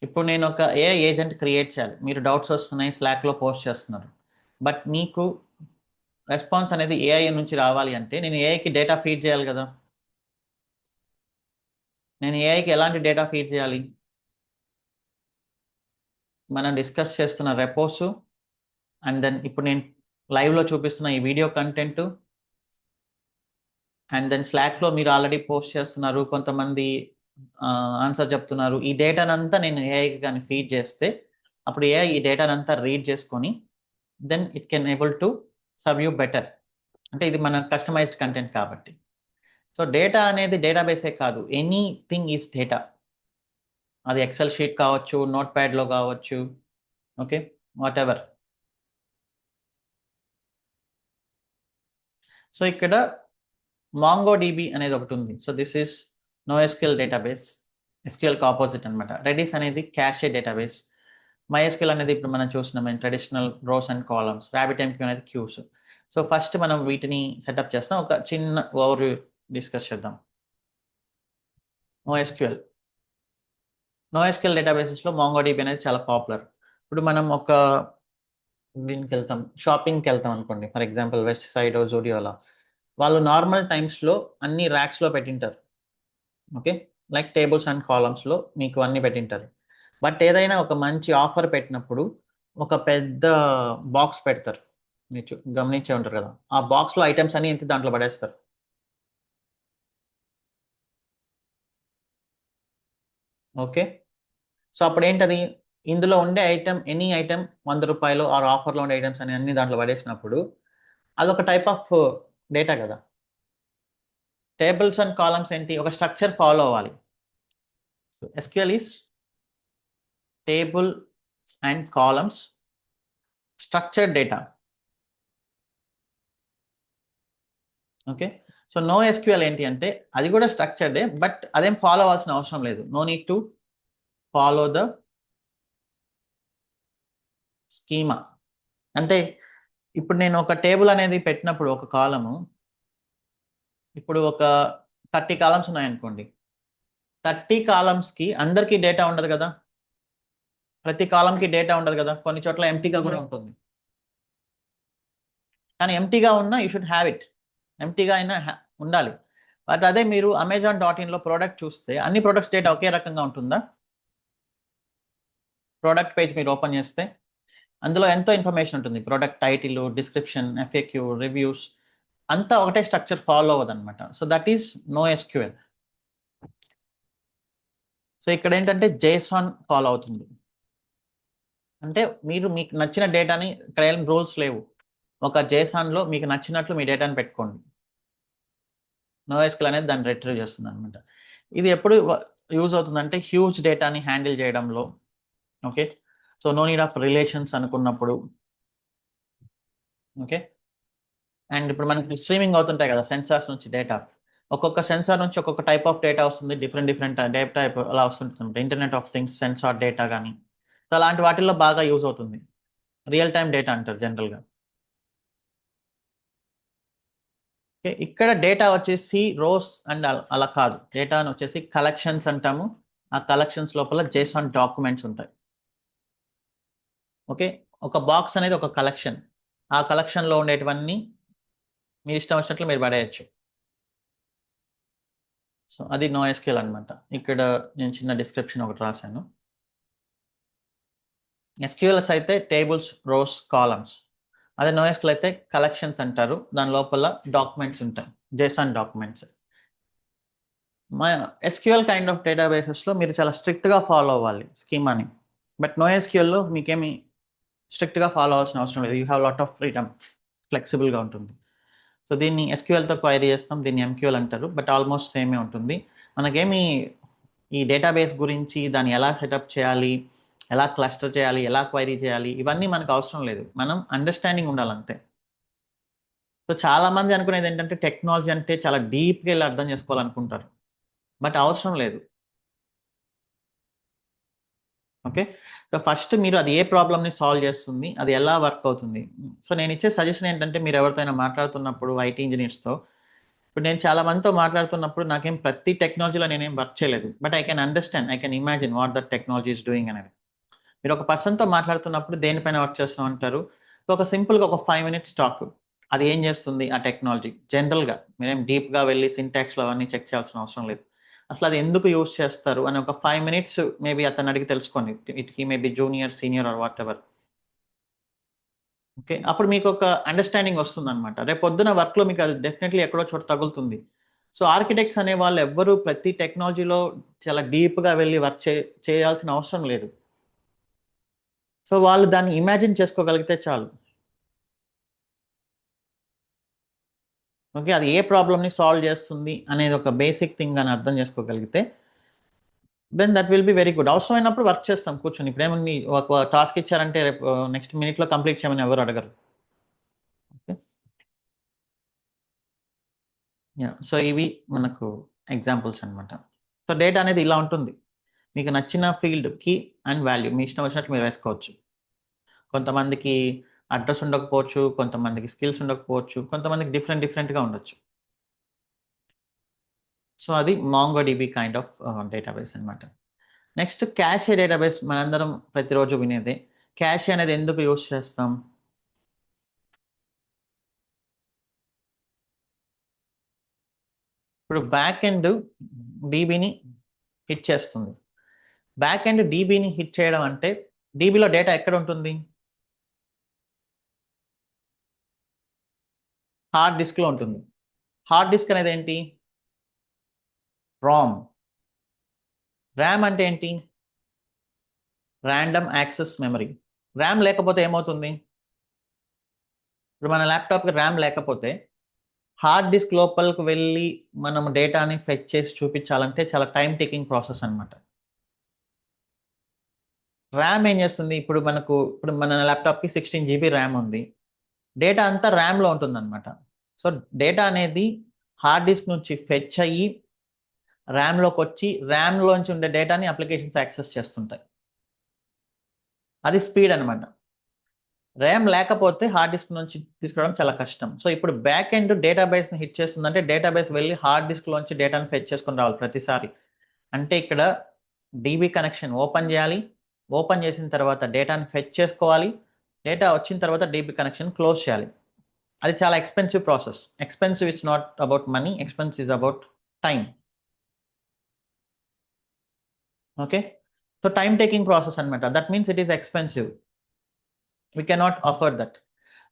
ఇప్పుడు నేను ఒక ఏజెంట్ క్రియేట్ చేయాలి, మీరు డౌట్స్ వస్తున్నాయి స్లాక్లో పోస్ట్ చేస్తున్నారు, బట్ మీకు రెస్పాన్స్ అనేది ఏఐ నుంచి రావాలి అంటే నేను ఏఐకి డేటా ఫీడ్ చేయాలి కదా. నేను ఏఐకి ఎలాంటి డేటా ఫీడ్ చేయాలి? మనం డిస్కస్ చేస్తున్న రెపోస్ అండ్ దెన్ ఇప్పుడు నేను లైవ్లో చూపిస్తున్న ఈ వీడియో కంటెంట్ అండ్ దెన్ స్లాక్లో మీరు ఆల్రెడీ పోస్ట్ చేస్తున్నారు, కొంతమంది ఆన్సర్ చెప్తున్నారు. ఈ డేటానంతా నేను ఏఐకి కానీ ఫీడ్ చేస్తే అప్పుడు ఏఐ ఈ డేటానంతా రీడ్ చేసుకొని then it can able to serve you better. అంటే ఇది మన కస్టమైజ్డ్ కంటెంట్ కాబట్టి. సో డేటా అనేది డేటాబేసే కాదు, ఎనీథింగ్ ఈజ్ డేటా. అది ఎక్సెల్ షీట్ కావచ్చు, నోట్ ప్యాడ్లో కావచ్చు, ఓకే, వాట్ ఎవర్. సో ఇక్కడ MongoDB అనేది ఒకటి ఉంది. So this is NoSQL database, ఎస్క్యూఎల్కి ఆపోజిట్ అనమాట. రెడిస్ అనేది క్యాషే డేటాబేస్. MySQL అనేది ఇప్పుడు మనం చూస్తున్నాం traditional rows and columns. RabbitMQ అనేది క్యూస్. సో ఫస్ట్ మనం వీటిని సెటప్ చేస్తాం, ఒక చిన్న ఓవర్ డిస్కస్ చేద్దాం. NoSQL డేటాబేసెస్లో MongoDB అనేది చాలా పాపులర్. ఇప్పుడు మనం ఒక దీనికి వెళ్తాం, షాపింగ్కి వెళ్తాం అనుకోండి, ఫర్ ఎగ్జాంపుల్ వెస్ట్ సైడ్ జూడియోలా, వాళ్ళు నార్మల్ టైమ్స్లో అన్ని ర్యాక్స్లో పెట్టింటారు. ఓకే, లైక్ టేబుల్స్ అండ్ కాలమ్స్లో మీకు అన్ని పెట్టింటారు. బట్ ఏదైనా ఒక మంచి ఆఫర్ పెట్టినప్పుడు ఒక పెద్ద బాక్స్ పెడతారు, మీరు గమనించే ఉంటారు కదా, ఆ బాక్స్లో ఐటమ్స్ అన్ని ఎంత దాంట్లో పడేస్తారు. ఓకే, సో అప్పుడు ఏంటది, ఇందులో ఉండే ఐటమ్ ఎనీ ఐటమ్ ₹100 ఆర్ ఆఫర్లో ఉండే ఐటమ్స్ అని అన్ని దాంట్లో పడేసినప్పుడు అదొక టైప్ ఆఫ్ డేటా కదా. టేబుల్స్ అండ్ కాలమ్స్ ఏంటి, ఒక స్ట్రక్చర్ ఫాలో అవ్వాలి. SQL is table and columns structured data. Okay, so NoSQL ఏంటి అంటే అది కూడా స్ట్రక్చర్డే, బట్ అదేం ఫాలో అవ్వాల్సిన అవసరం లేదు. No need to follow the schema. అంటే ఇప్పుడు నేను ఒక టేబుల్ అనేది పెట్టినప్పుడు ఒక కాలము, ఇప్పుడు ఒక 30 కాలమ్స్ ఉన్నాయనుకోండి, 30 కాలమ్స్కి అందరికీ డేటా ఉండదు కదా, ప్రతి కాలంకి డేటా ఉండదు కదా, కొన్ని చోట్ల ఎంటీగా కూడా ఉంటుంది. కానీ ఎంటీగా ఉన్నా యూ షుడ్ హ్యావ్ ఇట్, ఎంటీగా అయినా ఉండాలి. బట్ అదే మీరు Amazon.inలో ప్రోడక్ట్ చూస్తే అన్ని ప్రొడక్ట్స్ డేటా ఒకే రకంగా ఉంటుందా? ప్రోడక్ట్ పేజ్ మీరు ఓపెన్ చేస్తే అందులో ఎంతో ఇన్ఫర్మేషన్ ఉంటుంది, product title, description, FAQ, reviews, అంతా ఒకటే స్ట్రక్చర్ ఫాలో అవ్వదన్నమాట. So that is NoSQL. So ఇక్కడ ఏంటంటే JSON ఫాలో అవుతుంది. అంటే మీరు మీకు నచ్చిన డేటాని, ఇక్కడ ఏం రూల్స్ లేవు, ఒక జేసాన్లో మీకు నచ్చినట్లు మీ డేటాను పెట్టుకోండి. NoSQL అనేది దాన్ని రిట్రీవ్ చేస్తుంది అనమాట. ఇది ఎప్పుడు యూజ్ అవుతుందంటే హ్యూజ్ డేటాని హ్యాండిల్ చేయడంలో. Okay, so no need of relations అనుకున్నప్పుడు. ఓకే, అండ్ ఇప్పుడు మనకి స్ట్రీమింగ్ అవుతుంటాయి కదా సెన్సార్స్ నుంచి డేటా. ఒక్కొక్క సెన్సార్ నుంచి ఒక్కొక్క టైప్ ఆఫ్ డేటా వస్తుంది, డిఫరెంట్ డేటా అలా వస్తుంటుంది. Internet of things sensor data కానీ, సో అలాంటి వాటిల్లో బాగా యూజ్ అవుతుంది. రియల్ టైమ్ డేటా అంటారు జనరల్గా. ఓకే, ఇక్కడ డేటా వచ్చేసి రోస్ అండ్ అలా కాదు. డేటా అని వచ్చేసి కలెక్షన్స్ అంటాము. ఆ కలెక్షన్స్ లోపల జేసాన్ డాక్యుమెంట్స్ ఉంటాయి. ఓకే, ఒక బాక్స్ అనేది ఒక కలెక్షన్. ఆ కలెక్షన్లో ఉండేటివన్నీ మీ ఇష్టం వచ్చినట్లు మీరు పడేయచ్చు. సో అది NoSQL అనమాట. ఇక్కడ నేను చిన్న డిస్క్రిప్షన్ ఒకటి రాశాను. SQLs అయితే టేబుల్స్, రోస్, కాలమ్స్. అదే NoSQL అయితే కలెక్షన్స్ అంటారు. దాని లోపల డాక్యుమెంట్స్ ఉంటాయి, జేసాన్ డాక్యుమెంట్స్. మా SQL కైండ్ ఆఫ్ డేటాబేసెస్లో మీరు చాలా స్ట్రిక్ట్గా ఫాలో అవ్వాలి స్కీమాని. బట్ NoSQLలో మీకేమి స్ట్రిక్ట్గా ఫాలో అవ్వాల్సిన అవసరం లేదు. You have lot of freedom, ఫ్లెక్సిబుల్గా ఉంటుంది. సో దీన్ని SQLతో క్వైరీ చేస్తాం, దీన్ని MQL అంటారు. బట్ ఆల్మోస్ట్ సేమే ఉంటుంది. మనకేమి ఈ డేటాబేస్ గురించి దాన్ని ఎలా సెటప్ చేయాలి, ఎలా క్లస్టర్ చేయాలి, ఎలా క్వైరీ చేయాలి, ఇవన్నీ మనకు అవసరం లేదు. మనం అండర్స్టాండింగ్ ఉండాలంతే. సో చాలామంది అనుకునేది ఏంటంటే టెక్నాలజీ అంటే చాలా డీప్గా వెళ్ళి అర్థం చేసుకోవాలనుకుంటారు. బట్ అవసరం లేదు. ఓకే, సో ఫస్ట్ మీరు అది ఏ ప్రాబ్లమ్ని సాల్వ్ చేస్తుంది, అది ఎలా వర్క్ అవుతుంది. సో నేను ఇచ్చే సజెషన్ ఏంటంటే మీరు ఎవరితోనైనా మాట్లాడుతున్నప్పుడు IT ఇంజనీర్స్తో, ఇప్పుడు నేను చాలా మందితో మాట్లాడుతున్నప్పుడు నాకేం ప్రతి టెక్నాలజీలో నేనేం వర్క్ చేయలేదు. But I can understand, I can imagine what that technology is doing అనేది. మీరు ఒక పర్సన్తో మాట్లాడుతున్నప్పుడు దేనిపైన వర్క్ చేస్తూ ఉంటారు. ఒక సింపుల్గా ఒక 5 minutes టాక్, అది ఏం చేస్తుంది ఆ టెక్నాలజీ జనరల్గా. మీరేం డీప్గా వెళ్ళి సింటాక్స్లో అవన్నీ చెక్ చేయాల్సిన అవసరం లేదు. అసలు అది ఎందుకు యూజ్ చేస్తారు అని ఒక 5 minutes మేబీ అతను అడిగి తెలుసుకోండి. It he may be junior, senior or whatever. Okay, అప్పుడు మీకు ఒక అండర్స్టాండింగ్ వస్తుందన్నమాట. రేపు పొద్దున వర్క్లో మీకు అది డెఫినెట్లీ ఎక్కడో చోట తగులుతుంది. సో ఆర్కిటెక్ట్స్ అనే వాళ్ళు ఎవ్వరూ ప్రతి టెక్నాలజీలో చాలా డీప్గా వెళ్ళి వర్క్ చేయాల్సిన అవసరం లేదు. సో వాళ్ళు దాన్ని ఇమాజిన్ చేసుకోగలిగితే చాలు. ఓకే, అది ఏ ప్రాబ్లమ్ని సాల్వ్ చేస్తుంది అనేది ఒక బేసిక్ థింగ్ అని అర్థం చేసుకోగలిగితే then that will be very good. అవసరమైనప్పుడు వర్క్ చేస్తాం కూర్చొని. ఇప్పుడేముంది, ఒక టాస్క్ ఇచ్చారంటే రేపు నెక్స్ట్ మినిట్లో కంప్లీట్ చేయమని ఎవరు అడగరు. ఓకే, సో ఇవి మనకు ఎగ్జాంపుల్స్ అనమాట. సో డేటా అనేది ఇలా ఉంటుంది. మీకు నచ్చిన ఫీల్డ్ కీ అండ్ వాల్యూ మీ ఇష్టం వచ్చినట్లు మీరు వేసుకోవచ్చు. కొంతమందికి అడ్రస్ ఉండకపోవచ్చు, కొంతమందికి స్కిల్స్ ఉండకపోవచ్చు, కొంతమందికి డిఫరెంట్గా ఉండొచ్చు. సో అది MongoDB కైండ్ ఆఫ్ డేటాబేస్ అనమాట. నెక్స్ట్ క్యాషే డేటాబేస్ మనందరం ప్రతిరోజు వినేదే. క్యాషే అనేది ఎందుకు యూజ్ చేస్తాం? ఇప్పుడు బ్యాక్ ఎండ్ డీబీని హిట్ చేస్తుంది. బ్యాక్ ఎండ్ డీబీని హిట్ చేయడం అంటే డీబీలో డేటా ఎక్కడ ఉంటుంది? హార్డ్ డిస్క్లో ఉంటుంది. హార్డ్ డిస్క్ అనేది ఏంటి? రామ్. ర్యామ్ అంటే ఏంటి? Random access memory. ర్యామ్ లేకపోతే ఏమవుతుంది? ఇప్పుడు మన ల్యాప్టాప్కి ర్యామ్ లేకపోతే హార్డ్ డిస్క్ లోపలికి వెళ్ళి మనం డేటాని ఫెచ్ చేసి చూపించాలంటే చాలా టైం టేకింగ్ ప్రాసెస్ అనమాట. ర్యామ్ ఏం చేస్తుంది? ఇప్పుడు మన ల్యాప్టాప్కి 16 GB ర్యామ్ ఉంది. డేటా అంతా ర్యామ్లో ఉంటుందన్నమాట. సో డేటా అనేది హార్డ్ డిస్క్ నుంచి ఫెచ్ అయ్యి ర్యామ్లోకి వచ్చి ర్యామ్లోంచి ఉండే డేటాని అప్లికేషన్స్ యాక్సెస్ చేస్తుంటాయి. అది స్పీడ్ అనమాట. ర్యామ్ లేకపోతే హార్డ్ డిస్క్ నుంచి తీసుకోవడం చాలా కష్టం. సో ఇప్పుడు బ్యాక్ ఎండ్ డేటాబేస్ని హిట్ చేస్తుందంటే డేటాబేస్ వెళ్ళి హార్డ్ డిస్క్లోంచి డేటాను ఫెచ్ చేసుకొని రావాలి ప్రతిసారి. అంటే ఇక్కడ డీబీ కనెక్షన్ ఓపెన్ చేయాలి. ఓపెన్ చేసిన తర్వాత డేటాను ఫెచ్ చేసుకోవాలి. డేటా వచ్చిన తర్వాత డీబీ కనెక్షన్ క్లోజ్ చేయాలి. అది చాలా expensive process. Expensive it's not about money, expensive is about time. Okay, so time taking process అనమాట. That means it is expensive. We cannot afford that.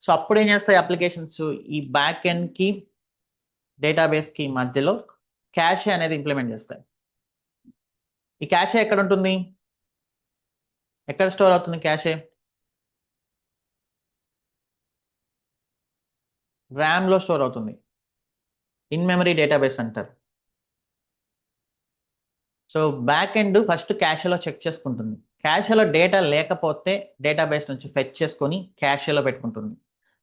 So అప్పుడు ఏం చేస్తాయి అప్లికేషన్స్? ఈ బ్యాక్ ఎండ్కి డేటాబేస్కి మధ్యలో క్యాషే అనేది ఇంప్లిమెంట్ చేస్తాయి. ఈ క్యాషే ఎక్కడ ఉంటుంది? ఎక్కడ స్టోర్ అవుతుంది క్యాషే? ర్యామ్లో స్టోర్ అవుతుంది. ఇన్ మెమరీ డేటాబేస్ అంటారు. సో బ్యాక్ ఎండ్ ఫస్ట్ క్యాషేలో చెక్ చేసుకుంటుంది. క్యాషేలో డేటా లేకపోతే డేటాబేస్ నుంచి ఫెచ్ చేసుకొని క్యాషేలో పెట్టుకుంటుంది.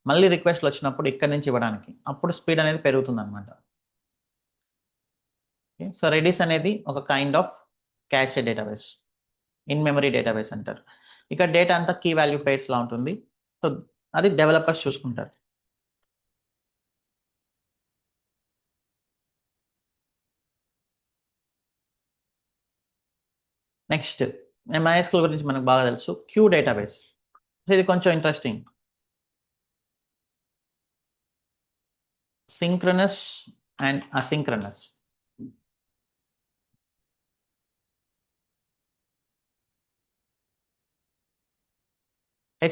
మళ్ళీ రిక్వెస్ట్లు వచ్చినప్పుడు ఇక్కడ నుంచి ఇవ్వడానికి అప్పుడు స్పీడ్ అనేది పెరుగుతుంది అనమాట. సో రెడిస్ అనేది ఒక kind of cache database, in memory database అంటారు. ఇక్కడ డేటా అంతా కీ వాల్యూ పేర్స్లా ఉంటుంది. సో అది డెవలపర్స్ చూసుకుంటారు. నెక్స్ట్ MySQL గురించి మనకు బాగా తెలుసు, క్యూ డేటాబేస్. ఇది కొంచెం interesting. Synchronous and asynchronous.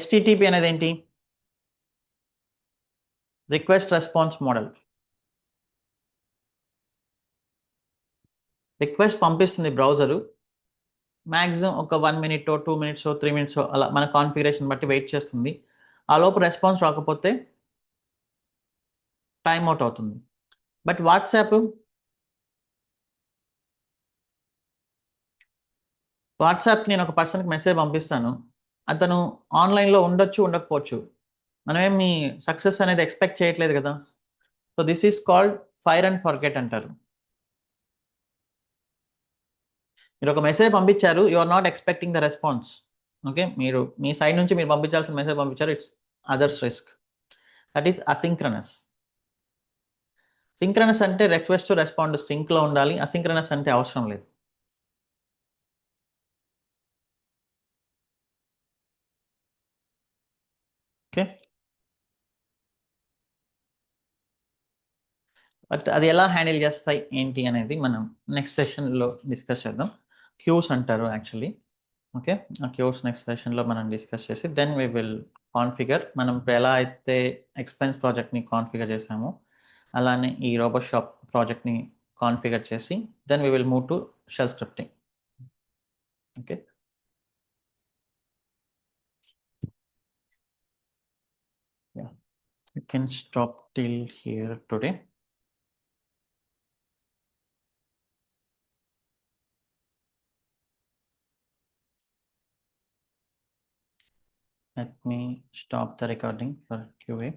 HTTP అనేది ఏంటి? Request response model. రిక్వెస్ట్ పంపిస్తుంది బ్రౌజరు, మ్యాక్సిమం ఒక 1 minute 2 minutes 3 minutes అలా మన కాన్ఫిగరేషన్ బట్టి వెయిట్ చేస్తుంది. ఆ లోపు రెస్పాన్స్ రాకపోతే టైం అవుట్ అవుతుంది. బట్ వాట్సాప్కి నేను ఒక పర్సన్కి మెసేజ్ పంపిస్తాను, అతను ఆన్లైన్లో ఉండొచ్చు ఉండకపోవచ్చు, మనమేమి సక్సెస్ అనేది ఎక్స్పెక్ట్ చేయట్లేదు కదా. So this is called fire and forget అంటారు. మీరు ఒక మెసేజ్ పంపించారు, you are not expecting the response. Okay, మీరు మీ సైడ్ నుంచి మీరు పంపించాల్సిన మెసేజ్ పంపించారు, it's others risk. That is asynchronous. Synchronous అంటే రిక్వెస్ట్ టు రెస్పాండ్ సింక్లో ఉండాలి, అసింక్రనస్ అంటే అవసరం లేదు. ఓకే, బట్ అది ఎలా హ్యాండిల్ చేస్తాయి ఏంటి అనేది మనం నెక్స్ట్ సెషన్లో డిస్కస్ చేద్దాం. క్యూస్ అంటారు యాక్చువల్లీ. ఓకే, ఆ క్యూస్ నెక్స్ట్ సెషన్లో మనం డిస్కస్ చేసి దెన్ వీ విల్ కాన్ఫిగర్. మనం ఇప్పుడు ఎలా అయితే ఎక్స్పెన్స్ ప్రాజెక్ట్ని కాన్ఫిగర్ చేసామో అలానే ఈ రోబోషాప్ ప్రాజెక్ట్ని కాన్ఫిగర్ చేసి then we will move to shell scripting. Okay, yeah, you can stop till here today. Let me stop the recording for QA.